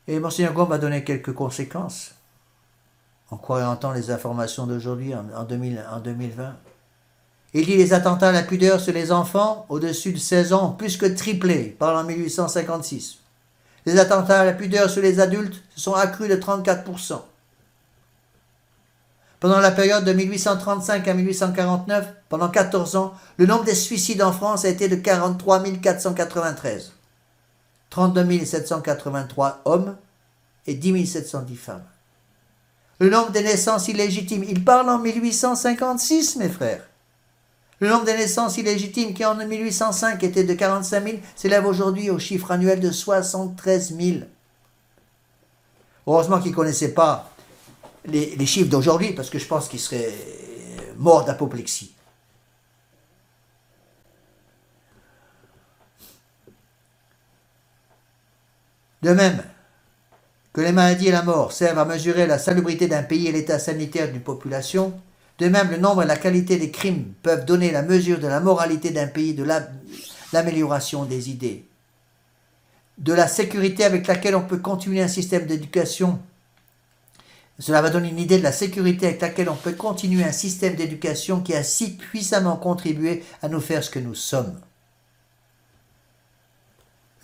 Et Monseigneur Gaume va donner quelques conséquences, en croyant les informations d'aujourd'hui, en 2020. Il dit les attentats à la pudeur sur les enfants au-dessus de 16 ans ont plus que triplé, il parle en 1856. Les attentats à la pudeur sur les adultes se sont accrus de 34%. Pendant la période de 1835 à 1849, pendant 14 ans, le nombre des suicides en France a été de 43 493. 32 783 hommes et 10 710 femmes. Le nombre des naissances illégitimes, il parle en 1856, mes frères. Le nombre de naissances illégitimes qui en 1805 était de 45 000 s'élève aujourd'hui au chiffre annuel de 73 000. Heureusement qu'ils ne connaissaient pas les chiffres d'aujourd'hui, parce que je pense qu'ils seraient morts d'apoplexie. De même que les maladies et la mort servent à mesurer la salubrité d'un pays et l'état sanitaire d'une population, de même le nombre et la qualité des crimes peuvent donner la mesure de la moralité d'un pays, de l'amélioration des idées, de la sécurité avec laquelle on peut continuer un système d'éducation. Cela va donner une idée de la sécurité avec laquelle on peut continuer un système d'éducation qui a si puissamment contribué à nous faire ce que nous sommes.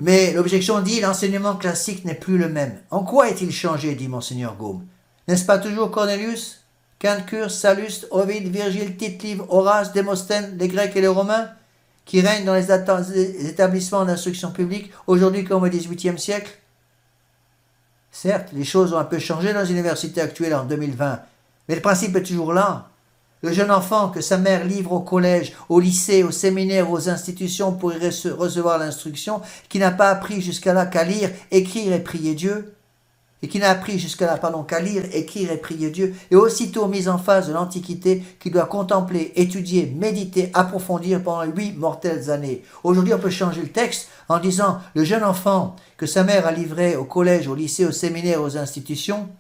Mais l'objection dit, l'enseignement classique n'est plus le même. En quoi est-il changé, dit Monseigneur Gaume? N'est-ce pas toujours Cornelius, Quinctures, Sallust, Ovide, Virgile, Tite-Live, Horace, Démosthène, les Grecs et les Romains, qui règnent dans les établissements d'instruction publique, aujourd'hui comme au XVIIIe siècle? Certes, les choses ont un peu changé dans les universités actuelles en 2020, mais le principe est toujours là. Le jeune enfant que sa mère livre au collège, au lycée, au séminaire, aux institutions pour y recevoir l'instruction, qui n'a pas appris jusqu'à là qu'à lire, écrire et prier Dieu, et qui n'a appris jusqu'à là, qu'à lire, écrire et prier Dieu, et aussitôt mis en face de l'Antiquité, qui doit contempler, étudier, méditer, approfondir pendant 8 mortelles années. Aujourd'hui, on peut changer le texte en disant le jeune enfant que sa mère a livré au collège, au lycée, au séminaire, aux institutions,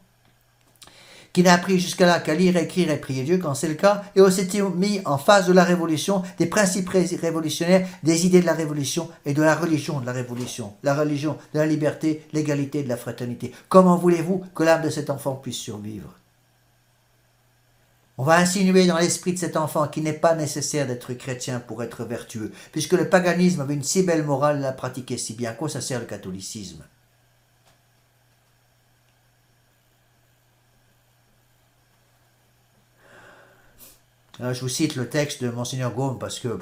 qui n'a appris jusqu'à là qu'à lire, écrire et prier Dieu, quand c'est le cas, et aussitôt mis en face de la révolution, des principes révolutionnaires, des idées de la révolution et de la religion de la révolution, la religion de la liberté, l'égalité, de la fraternité. Comment voulez-vous que l'âme de cet enfant puisse survivre? On va insinuer dans l'esprit de cet enfant qu'il n'est pas nécessaire d'être chrétien pour être vertueux, puisque le paganisme avait une si belle morale et la pratiquait si bien. À quoi ça sert le catholicisme? Alors, je vous cite le texte de Monseigneur Gaume parce que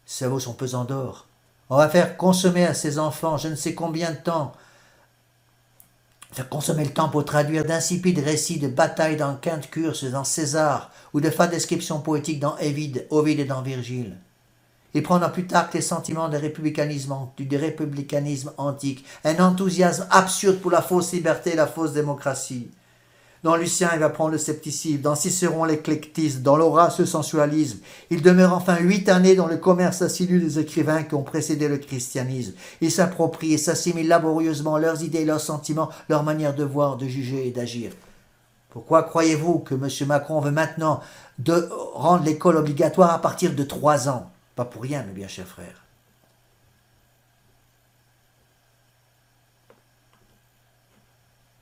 ça vaut son pesant d'or. On va faire consommer à ces enfants je ne sais combien de temps, faire consommer le temps pour traduire d'insipides récits de batailles dans Quinctures, dans César, ou de fades descriptions poétiques dans Ovide et dans Virgile. Et prendre plus tard que les sentiments du républicanisme antique, un enthousiasme absurde pour la fausse liberté et la fausse démocratie. Dans Lucien, il va prendre le scepticisme, dans Cicéron, l'éclectisme, dans Horace, le sensualisme. Il demeure enfin 8 années dans le commerce assidu des écrivains qui ont précédé le christianisme. Il s'approprie et s'assimile laborieusement leurs idées, leurs sentiments, leur manière de voir, de juger et d'agir. Pourquoi croyez-vous que M. Macron veut maintenant rendre l'école obligatoire à partir de 3 ans? Pas pour rien, mes bien chers frères.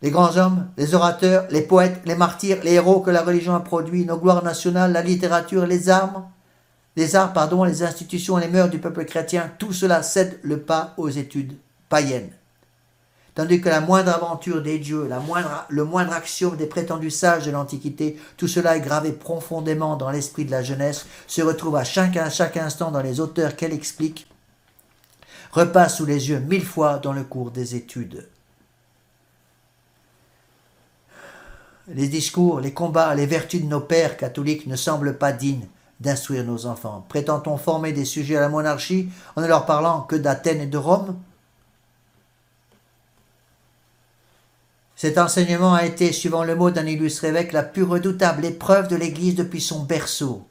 Les grands hommes, les orateurs, les poètes, les martyrs, les héros que la religion a produits, nos gloires nationales, la littérature, les arts, les institutions et les mœurs du peuple chrétien, tout cela cède le pas aux études païennes. Tandis que la moindre aventure des dieux, le moindre axiome des prétendus sages de l'Antiquité, tout cela est gravé profondément dans l'esprit de la jeunesse, se retrouve à chaque instant dans les auteurs qu'elle explique, repasse sous les yeux 1000 fois dans le cours des études. Les discours, les combats, les vertus de nos pères catholiques ne semblent pas dignes d'instruire nos enfants. Prétend-on former des sujets à la monarchie en ne leur parlant que d'Athènes et de Rome? Cet enseignement a été, suivant le mot d'un illustre évêque, la plus redoutable épreuve de l'Église depuis son berceau.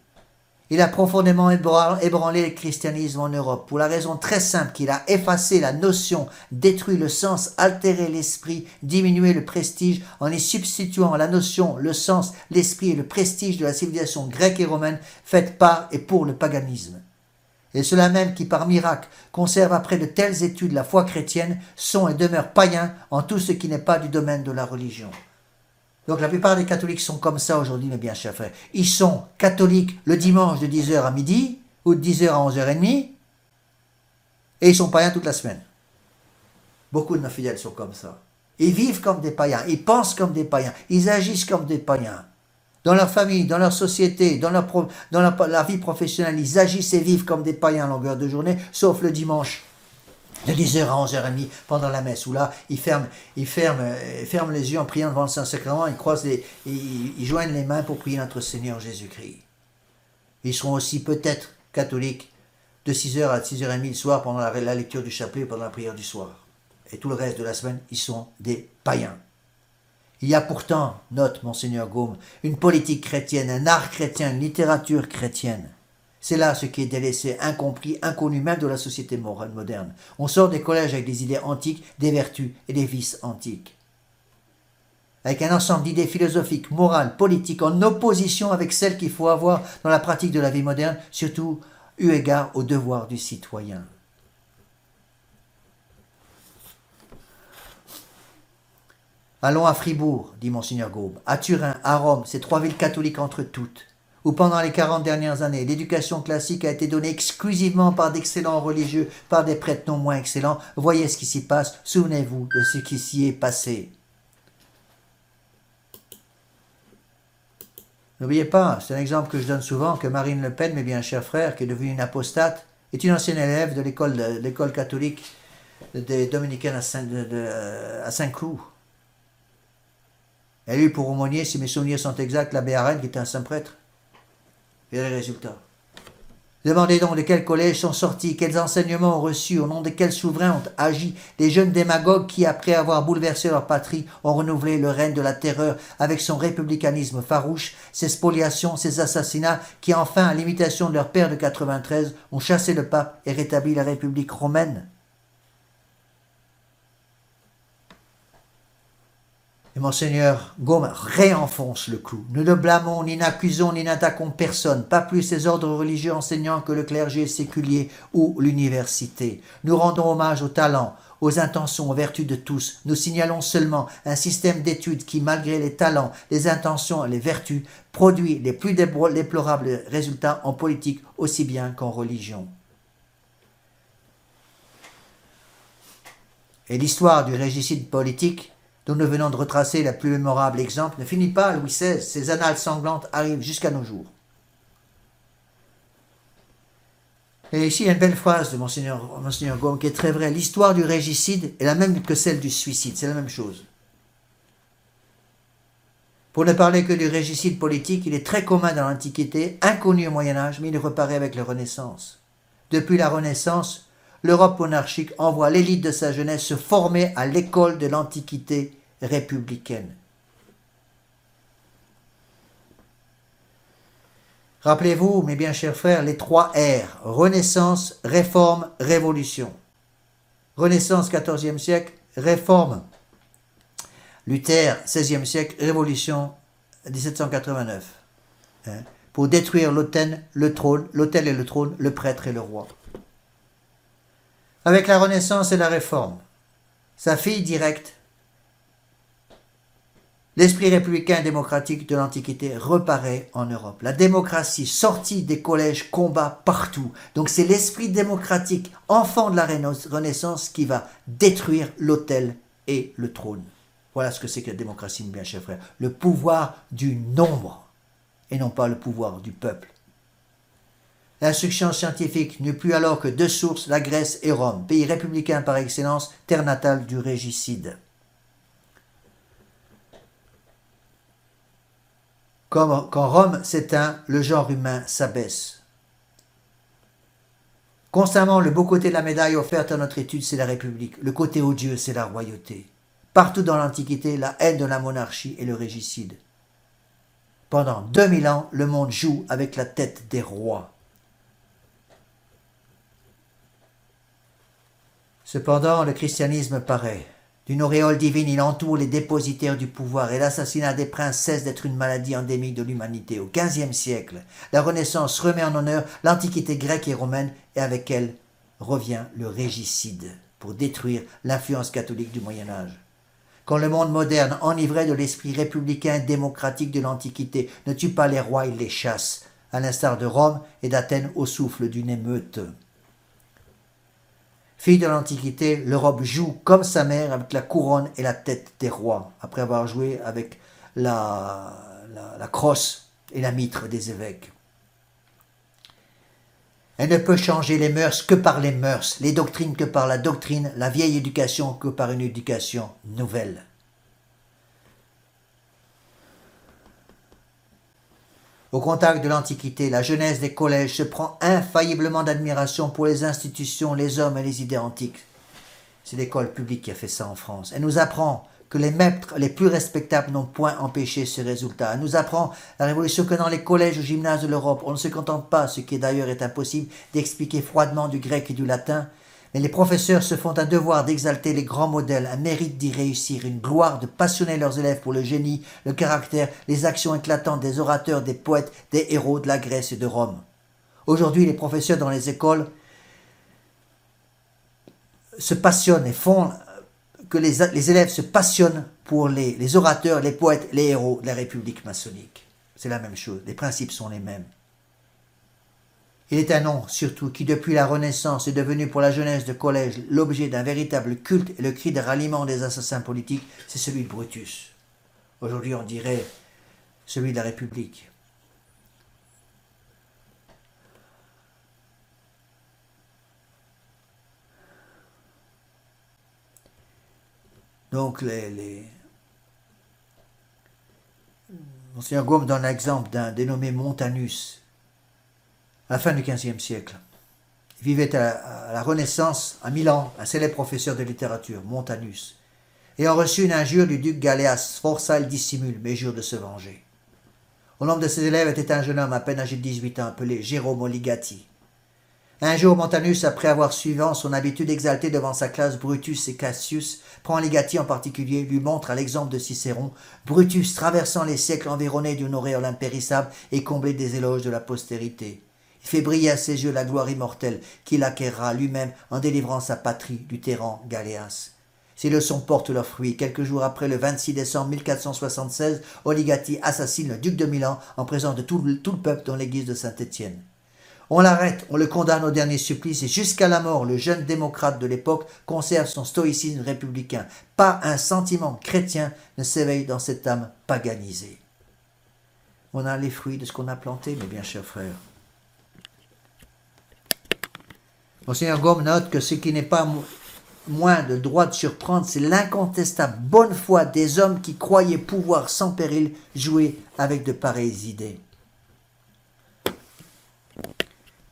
Il a profondément ébranlé le christianisme en Europe, pour la raison très simple qu'il a effacé la notion, détruit le sens, altéré l'esprit, diminué le prestige, en y substituant la notion, le sens, l'esprit et le prestige de la civilisation grecque et romaine, faite par et pour le paganisme. Et ceux-là même qui, par miracle, conservent après de telles études la foi chrétienne, sont et demeurent païens en tout ce qui n'est pas du domaine de la religion. Donc la plupart des catholiques sont comme ça aujourd'hui, mes bien chers frères. Ils sont catholiques le dimanche de 10h à midi, ou de 10h à 11h30, et ils sont païens toute la semaine. Beaucoup de nos fidèles sont comme ça. Ils vivent comme des païens, ils pensent comme des païens, ils agissent comme des païens. Dans leur famille, dans leur société, dans la vie professionnelle, ils agissent et vivent comme des païens à longueur de journée, sauf le dimanche. De 10h à 11h30 pendant la messe, où là, ils ferment les yeux en priant devant le Saint-Sacrement, ils joignent les mains pour prier notre Seigneur Jésus-Christ. Ils seront aussi peut-être catholiques de 6h à 6h30 le soir pendant la lecture du chapelet ou pendant la prière du soir. Et tout le reste de la semaine, ils sont des païens. Il y a pourtant, note Monseigneur Gaume, une politique chrétienne, un art chrétien, une littérature chrétienne. C'est là ce qui est délaissé, incompris, inconnu même de la société morale moderne. On sort des collèges avec des idées antiques, des vertus et des vices antiques. Avec un ensemble d'idées philosophiques, morales, politiques, en opposition avec celles qu'il faut avoir dans la pratique de la vie moderne, surtout eu égard aux devoirs du citoyen. Allons à Fribourg, dit Monseigneur Gaube, à Turin, à Rome, ces 3 villes catholiques entre toutes, où pendant les 40 dernières années, l'éducation classique a été donnée exclusivement par d'excellents religieux, par des prêtres non moins excellents. Voyez ce qui s'y passe, souvenez-vous de ce qui s'y est passé. N'oubliez pas, c'est un exemple que je donne souvent, que Marine Le Pen, mes bien chers frères, qui est devenue une apostate, est une ancienne élève de l'école catholique des Dominicains à Saint-Cloud. Elle a eu pour aumônier, si mes souvenirs sont exacts, l'abbé Arène, qui était un saint prêtre. Et les résultats. Demandez donc de quels collèges sont sortis, quels enseignements ont reçus, au nom de quels souverains ont agi les jeunes démagogues qui, après avoir bouleversé leur patrie, ont renouvelé le règne de la terreur avec son républicanisme farouche, ses spoliations, ses assassinats, qui enfin, à l'imitation de leur père de 93, ont chassé le pape et rétabli la République romaine. Et Monseigneur Gaume réenfonce le clou. Nous ne blâmons, ni n'accusons, ni n'attaquons personne, pas plus les ordres religieux enseignants que le clergé séculier ou l'université. Nous rendons hommage aux talents, aux intentions, aux vertus de tous. Nous signalons seulement un système d'études qui, malgré les talents, les intentions et les vertus, produit les plus déplorables résultats en politique aussi bien qu'en religion. Et l'histoire du régicide politique dont nous venons de retracer le plus mémorable exemple, ne finit pas à Louis XVI. Ces annales sanglantes arrivent jusqu'à nos jours. Et ici, il y a une belle phrase de Monseigneur Gaume qui est très vraie. L'histoire du régicide est la même que celle du suicide. C'est la même chose. Pour ne parler que du régicide politique, il est très commun dans l'Antiquité, inconnu au Moyen-Âge, mais il reparaît avec la Renaissance. Depuis la Renaissance, l'Europe monarchique envoie l'élite de sa jeunesse se former à l'école de l'Antiquité républicaine. Rappelez-vous, mes bien chers frères, les 3 R, Renaissance, Réforme, Révolution. Renaissance, 14e siècle, Réforme, Luther, 16e siècle, Révolution, 1789. Pour détruire l'autel et le trône, le prêtre et le roi. Avec la Renaissance et la Réforme, sa fille directe, l'esprit républicain et démocratique de l'Antiquité reparaît en Europe. La démocratie sortie des collèges combat partout. Donc c'est l'esprit démocratique, enfant de la Renaissance, qui va détruire l'autel et le trône. Voilà ce que c'est que la démocratie, mes bien chers frères. Le pouvoir du nombre et non pas le pouvoir du peuple. L'instruction scientifique n'eut plus alors que 2 sources, la Grèce et Rome, pays républicain par excellence, terre natale du régicide. Quand Rome s'éteint, le genre humain s'abaisse. Constamment, le beau côté de la médaille offerte à notre étude, c'est la République. Le côté odieux, c'est la royauté. Partout dans l'Antiquité, la haine de la monarchie et le régicide. Pendant 2000 ans, le monde joue avec la tête des rois. Cependant, le christianisme paraît. D'une auréole divine, il entoure les dépositaires du pouvoir et l'assassinat des princes cesse d'être une maladie endémique de l'humanité. Au XVe siècle, la Renaissance remet en honneur l'Antiquité grecque et romaine et avec elle revient le régicide pour détruire l'influence catholique du Moyen-Âge. Quand le monde moderne, enivré de l'esprit républicain et démocratique de l'Antiquité, ne tue pas les rois, il les chasse, à l'instar de Rome et d'Athènes au souffle d'une émeute. Fille de l'Antiquité, l'Europe joue comme sa mère avec la couronne et la tête des rois, après avoir joué avec la crosse et la mitre des évêques. Elle ne peut changer les mœurs que par les mœurs, les doctrines que par la doctrine, la vieille éducation que par une éducation nouvelle. Au contact de l'Antiquité, la jeunesse des collèges se prend infailliblement d'admiration pour les institutions, les hommes et les idées antiques. C'est l'école publique qui a fait ça en France. Elle nous apprend que les maîtres les plus respectables n'ont point empêché ce résultat. Elle nous apprend la révolution que dans les collèges ou gymnases de l'Europe, on ne se contente pas, ce qui d'ailleurs est impossible, d'expliquer froidement du grec et du latin, mais les professeurs se font un devoir d'exalter les grands modèles, un mérite d'y réussir, une gloire de passionner leurs élèves pour le génie, le caractère, les actions éclatantes des orateurs, des poètes, des héros de la Grèce et de Rome. Aujourd'hui, les professeurs dans les écoles se passionnent et font que les élèves se passionnent pour les orateurs, les poètes, les héros de la République maçonnique. C'est la même chose, les principes sont les mêmes. Il est un nom, surtout, qui depuis la Renaissance est devenu pour la jeunesse de collège l'objet d'un véritable culte et le cri de ralliement des assassins politiques, c'est celui de Brutus. Aujourd'hui, on dirait celui de la République. Donc, Monseigneur Gaume donne l'exemple d'un dénommé Montanus, à la fin du XVe siècle. Il vivait à la Renaissance, à Milan, un célèbre professeur de littérature, Montanus, ayant reçu une injure du duc Galéas. Força il dissimule, mais jure de se venger. Au nombre de ses élèves était un jeune homme à peine âgé de 18 ans, appelé Jérôme Ligati. Un jour, Montanus, après avoir suivant son habitude exaltée devant sa classe Brutus et Cassius, prend Ligati en particulier, lui montre à l'exemple de Cicéron, Brutus traversant les siècles environné d'une auréole impérissable et comblé des éloges de la postérité. Il fait briller à ses yeux la gloire immortelle qu'il acquérera lui-même en délivrant sa patrie du tyran Galéas. Ces leçons portent leurs fruits. Quelques jours après, le 26 décembre 1476, Oligati assassine le duc de Milan en présence de tout le peuple dans l'église de Saint-Étienne. On l'arrête, on le condamne au dernier supplice et jusqu'à la mort, le jeune démocrate de l'époque conserve son stoïcisme républicain. Pas un sentiment chrétien ne s'éveille dans cette âme paganisée. On a les fruits de ce qu'on a planté, mes bien chers frères. Monseigneur Gaume note que ce qui n'est pas moins de droit de surprendre, c'est l'incontestable bonne foi des hommes qui croyaient pouvoir sans péril jouer avec de pareilles idées.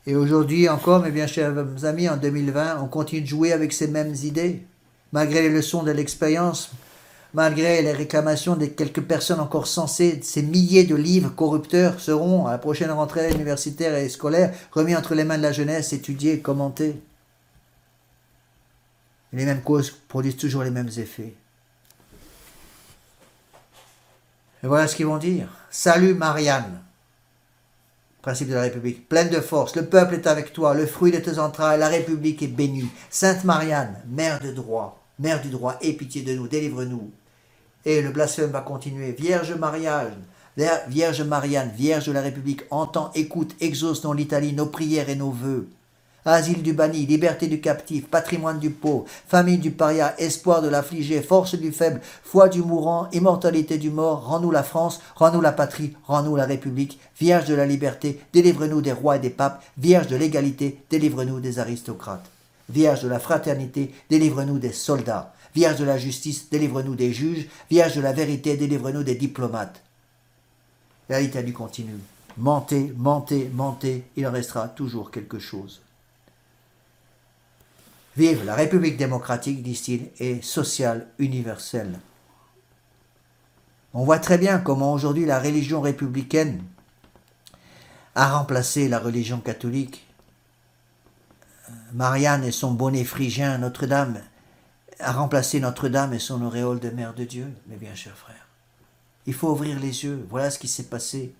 Et aujourd'hui encore, mes bien chers amis, en 2020, on continue de jouer avec ces mêmes idées, malgré les leçons de l'expérience, malgré les réclamations de quelques personnes encore sensées. Ces milliers de livres corrupteurs seront, à la prochaine rentrée universitaire et scolaire, remis entre les mains de la jeunesse, étudiés et commentés. Et les mêmes causes produisent toujours les mêmes effets. Et voilà ce qu'ils vont dire. Salut Marianne. Principe de la République, pleine de force, le peuple est avec toi, le fruit de tes entrailles, la République est bénie. Sainte Marianne, mère du droit, aie pitié de nous, délivre-nous. Et le blasphème va continuer. Vierge Marianne, Vierge de la République, entends, écoute, exauce dans l'Italie nos prières et nos vœux. Asile du banni, liberté du captif, patrimoine du pauvre, famille du paria, espoir de l'affligé, force du faible, foi du mourant, immortalité du mort, rends-nous la France, rends-nous la patrie, rends-nous la République, Vierge de la liberté, délivre-nous des rois et des papes, Vierge de l'égalité, délivre-nous des aristocrates. Vierge de la fraternité, délivre-nous des soldats. Vierge de la justice, délivre-nous des juges. Vierge de la vérité, délivre-nous des diplomates. Et l'Italie continue. Mentez, mentez, mentez, il en restera toujours quelque chose. Vive la République démocratique, disent-ils, et sociale universelle. On voit très bien comment aujourd'hui la religion républicaine a remplacé la religion catholique. Marianne et son bonnet phrygien, Notre-Dame, a remplacé Notre-Dame et son auréole de Mère de Dieu, mes bien chers frères. Il faut ouvrir les yeux, voilà ce qui s'est passé.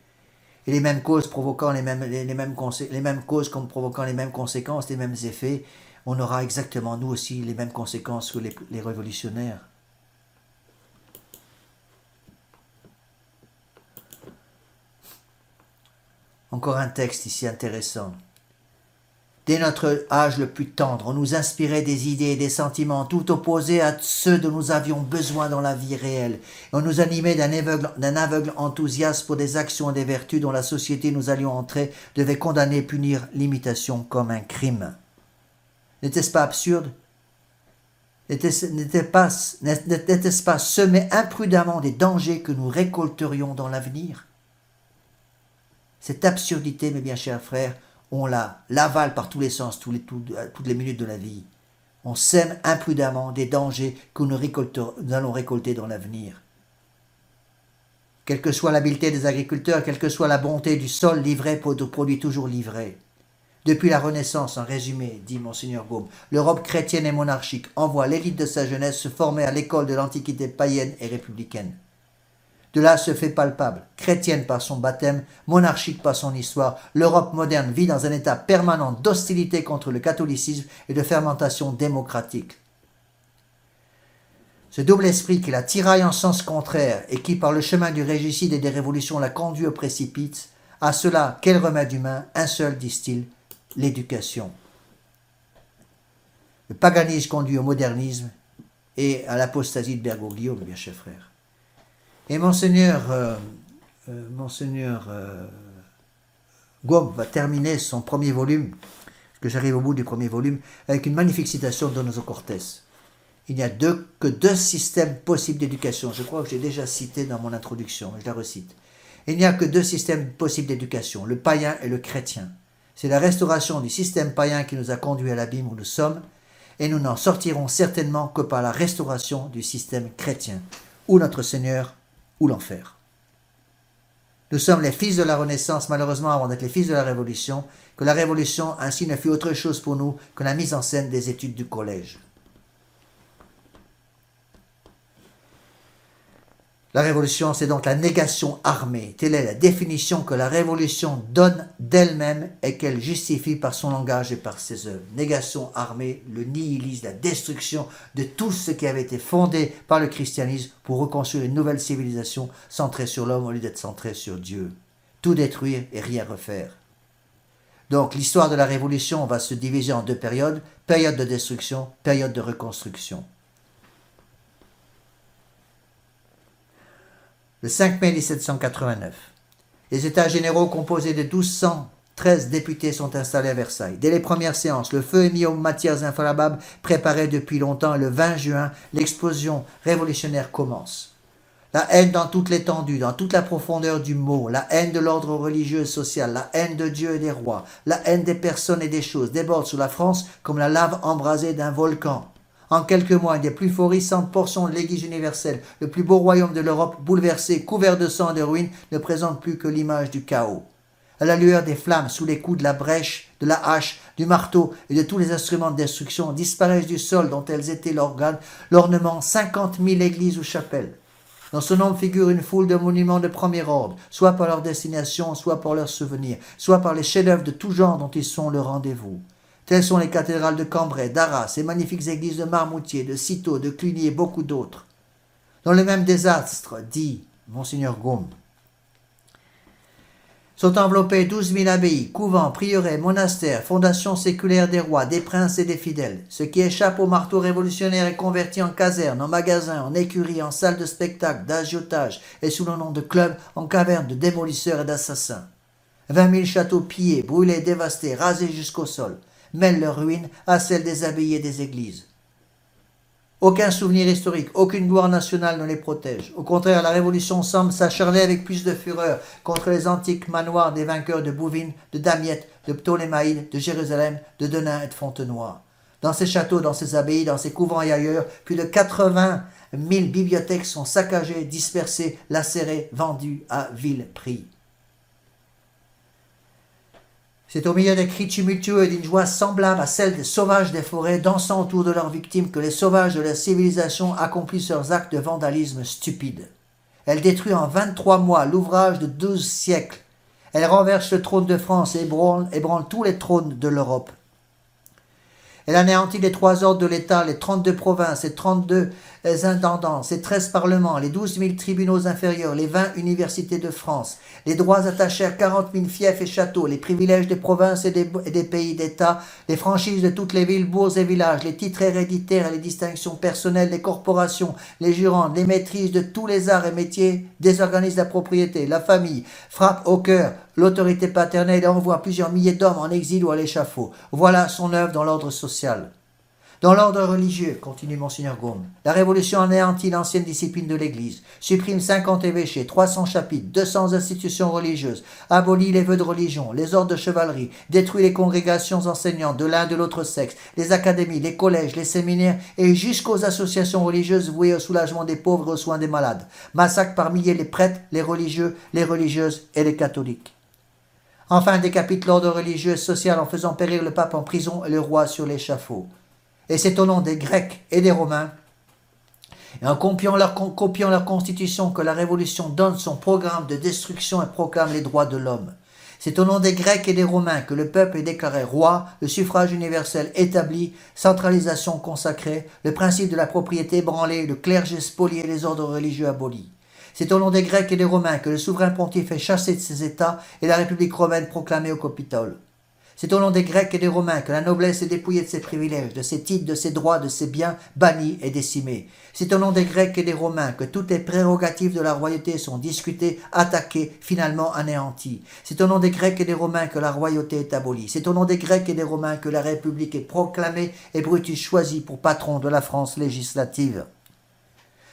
Et les mêmes causes provoquant les mêmes causes comme provoquant les mêmes conséquences, les mêmes effets, on aura exactement, nous aussi, les mêmes conséquences que les révolutionnaires. Encore un texte ici intéressant. Dès notre âge le plus tendre, on nous inspirait des idées et des sentiments tout opposés à ceux dont nous avions besoin dans la vie réelle. On nous animait d'un aveugle enthousiasme pour des actions et des vertus dont la société où nous allions entrer devait condamner et punir l'imitation comme un crime. N'était-ce pas absurde? N'était-ce pas semer imprudemment des dangers que nous récolterions dans l'avenir? Cette absurdité, mes bien chers frères, on l'avale par tous les sens, toutes les minutes de la vie. On sème imprudemment des dangers que nous allons récolter dans l'avenir. Quelle que soit l'habileté des agriculteurs, quelle que soit la bonté du sol, livré produit toujours livré. Depuis la Renaissance, en résumé, dit Monseigneur Gaume, l'Europe chrétienne et monarchique envoie l'élite de sa jeunesse se former à l'école de l'Antiquité païenne et républicaine. De là se fait palpable, chrétienne par son baptême, monarchique par son histoire, l'Europe moderne vit dans un état permanent d'hostilité contre le catholicisme et de fermentation démocratique. Ce double esprit qui la tiraille en sens contraire et qui, par le chemin du régicide et des révolutions, la conduit au précipice, à cela, quel remède humain? Un seul, disent-ils, l'éducation. Le paganisme conduit au modernisme et à l'apostasie de Bergoglio, mes bien chers frères. Et Monseigneur Gaume va terminer son premier volume, que j'arrive au bout du premier volume, avec une magnifique citation de Donoso Cortés. Il n'y a que deux systèmes possibles d'éducation. Je crois que j'ai déjà cité dans mon introduction, mais je la recite. Il n'y a que deux systèmes possibles d'éducation, le païen et le chrétien. C'est la restauration du système païen qui nous a conduits à l'abîme où nous sommes, et nous n'en sortirons certainement que par la restauration du système chrétien, ou notre Seigneur, ou l'enfer. Nous sommes les fils de la Renaissance, malheureusement avant d'être les fils de la Révolution, que la Révolution ainsi ne fut autre chose pour nous que la mise en scène des études du collège. La révolution, c'est donc la négation armée. Telle est la définition que la révolution donne d'elle-même et qu'elle justifie par son langage et par ses œuvres. Négation armée, le nihilisme, la destruction de tout ce qui avait été fondé par le christianisme pour reconstruire une nouvelle civilisation centrée sur l'homme au lieu d'être centrée sur Dieu. Tout détruire et rien refaire. Donc l'histoire de la révolution va se diviser en deux périodes, période de destruction, période de reconstruction. Le 5 mai 1789, les États généraux composés de 1213 députés sont installés à Versailles. Dès les premières séances, le feu est mis aux matières inflammables préparées depuis longtemps et le 20 juin, l'explosion révolutionnaire commence. La haine dans toute l'étendue, dans toute la profondeur du mot, la haine de l'ordre religieux et social, la haine de Dieu et des rois, la haine des personnes et des choses déborde sur la France comme la lave embrasée d'un volcan. En quelques mois, une des plus florissantes portions de l'Église universelle, le plus beau royaume de l'Europe, bouleversé, couvert de sang et de ruines, ne présente plus que l'image du chaos. À la lueur des flammes, sous les coups de la brèche, de la hache, du marteau et de tous les instruments de destruction, disparaissent du sol dont elles étaient l'ornement 50 000 églises ou chapelles. Dans ce nombre figure une foule de monuments de premier ordre, soit par leur destination, soit par leurs souvenirs, soit par les chefs-d'œuvre de tout genre dont ils sont le rendez-vous. Telles sont les cathédrales de Cambrai, d'Arras, ces magnifiques églises de Marmoutier, de Cîteaux, de Cluny et beaucoup d'autres. Dans le même désastre, dit Monseigneur Gaume, sont enveloppés 12 000 abbayes, couvents, prieurés, monastères, fondations séculaires des rois, des princes et des fidèles. Ce qui échappe au marteau révolutionnaire est converti en casernes, en magasins, en écuries, en salles de spectacle, d'agiotage et sous le nom de clubs, en cavernes de démolisseurs et d'assassins. 20 000 châteaux pillés, brûlés, dévastés, rasés jusqu'au sol, mêlent leurs ruines à celles des abbayes et des églises. Aucun souvenir historique, aucune gloire nationale ne les protège. Au contraire, la Révolution semble s'acharner avec plus de fureur contre les antiques manoirs des vainqueurs de Bouvines, de Damiette, de Ptolémaïde, de Jérusalem, de Denain et de Fontenoy. Dans ces châteaux, dans ces abbayes, dans ces couvents et ailleurs, plus de 80 000 bibliothèques sont saccagées, dispersées, lacérées, vendues à vil prix. C'est au milieu des cris tumultueux et d'une joie semblable à celle des sauvages des forêts dansant autour de leurs victimes que les sauvages de la civilisation accomplissent leurs actes de vandalisme stupide. Elle détruit en 23 mois l'ouvrage de 12 siècles. Elle renverse le trône de France et ébranle tous les trônes de l'Europe. Elle anéantit les 3 ordres de l'État, les 32 provinces, les 32 intendances, les 13 parlements, les 12 000 tribunaux inférieurs, les 20 universités de France, les droits attachés à 40 000 fiefs et châteaux, les privilèges des provinces et des pays d'État, les franchises de toutes les villes, bourgs et villages, les titres héréditaires et les distinctions personnelles des corporations, les jurandes, les maîtrises de tous les arts et métiers, désorganisent la propriété, la famille, frappe au cœur l'autorité paternelle et envoie plusieurs milliers d'hommes en exil ou à l'échafaud. Voilà son œuvre dans l'ordre social. Dans l'ordre religieux, continue Monseigneur Gaume, la Révolution anéantit l'ancienne discipline de l'Église, supprime 50 évêchés, 300 chapitres, 200 institutions religieuses, abolit les vœux de religion, les ordres de chevalerie, détruit les congrégations enseignantes de l'un et de l'autre sexe, les académies, les collèges, les séminaires et jusqu'aux associations religieuses vouées au soulagement des pauvres et aux soins des malades, massacre par milliers les prêtres, les religieux, les religieuses et les catholiques. Enfin, décapite l'ordre religieux et social en faisant périr le pape en prison et le roi sur l'échafaud. Et c'est au nom des Grecs et des Romains, et en copiant leur constitution, que la Révolution donne son programme de destruction et proclame les droits de l'homme. C'est au nom des Grecs et des Romains que le peuple est déclaré roi, le suffrage universel établi, centralisation consacrée, le principe de la propriété ébranlé, le clergé spolié et les ordres religieux abolis. C'est au nom des Grecs et des Romains que le souverain pontife est chassé de ses États et la République romaine proclamée au Capitole. C'est au nom des Grecs et des Romains que la noblesse est dépouillée de ses privilèges, de ses titres, de ses droits, de ses biens, bannis et décimés. C'est au nom des Grecs et des Romains que toutes les prérogatives de la royauté sont discutées, attaquées, finalement anéanties. C'est au nom des Grecs et des Romains que la royauté est abolie. C'est au nom des Grecs et des Romains que la République est proclamée et Brutus choisi pour patron de la France législative.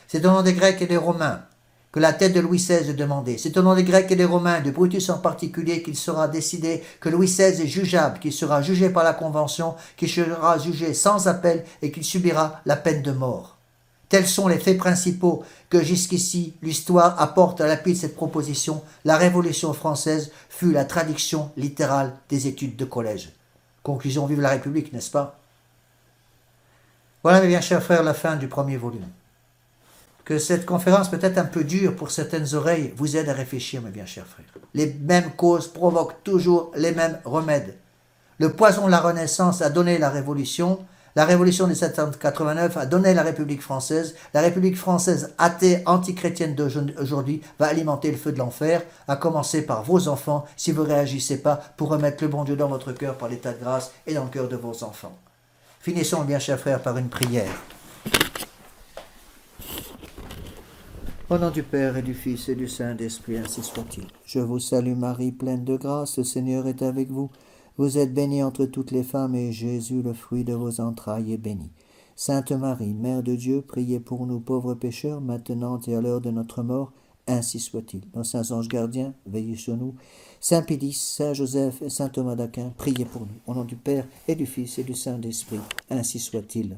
C'est au nom des Grecs et des Romains que la tête de Louis XVI est demandée. C'est au nom des Grecs et des Romains, de Brutus en particulier, qu'il sera décidé que Louis XVI est jugeable, qu'il sera jugé par la Convention, qu'il sera jugé sans appel et qu'il subira la peine de mort. Tels sont les faits principaux que jusqu'ici l'histoire apporte à l'appui de cette proposition. La Révolution française fut la traduction littérale des études de collège. Conclusion, vive la République, n'est-ce pas? Voilà, mes bien chers frères, la fin du premier volume. Que cette conférence, peut-être un peu dure pour certaines oreilles, vous aide à réfléchir, mes bien chers frères. Les mêmes causes provoquent toujours les mêmes remèdes. Le poison de la Renaissance a donné la Révolution de 1789 a donné la République française athée, antichrétienne d'aujourd'hui, va alimenter le feu de l'enfer, à commencer par vos enfants, si vous ne réagissez pas pour remettre le bon Dieu dans votre cœur par l'état de grâce et dans le cœur de vos enfants. Finissons, bien chers frères, par une prière. Au nom du Père et du Fils et du Saint-Esprit, ainsi soit-il. Je vous salue Marie, pleine de grâce, le Seigneur est avec vous. Vous êtes bénie entre toutes les femmes, et Jésus, le fruit de vos entrailles, est béni. Sainte Marie, Mère de Dieu, priez pour nous pauvres pécheurs, maintenant et à l'heure de notre mort, ainsi soit-il. Nos saints anges gardiens, veillez sur nous. Saint Pédis, Saint Joseph et Saint Thomas d'Aquin, priez pour nous. Au nom du Père et du Fils et du Saint-Esprit, ainsi soit-il.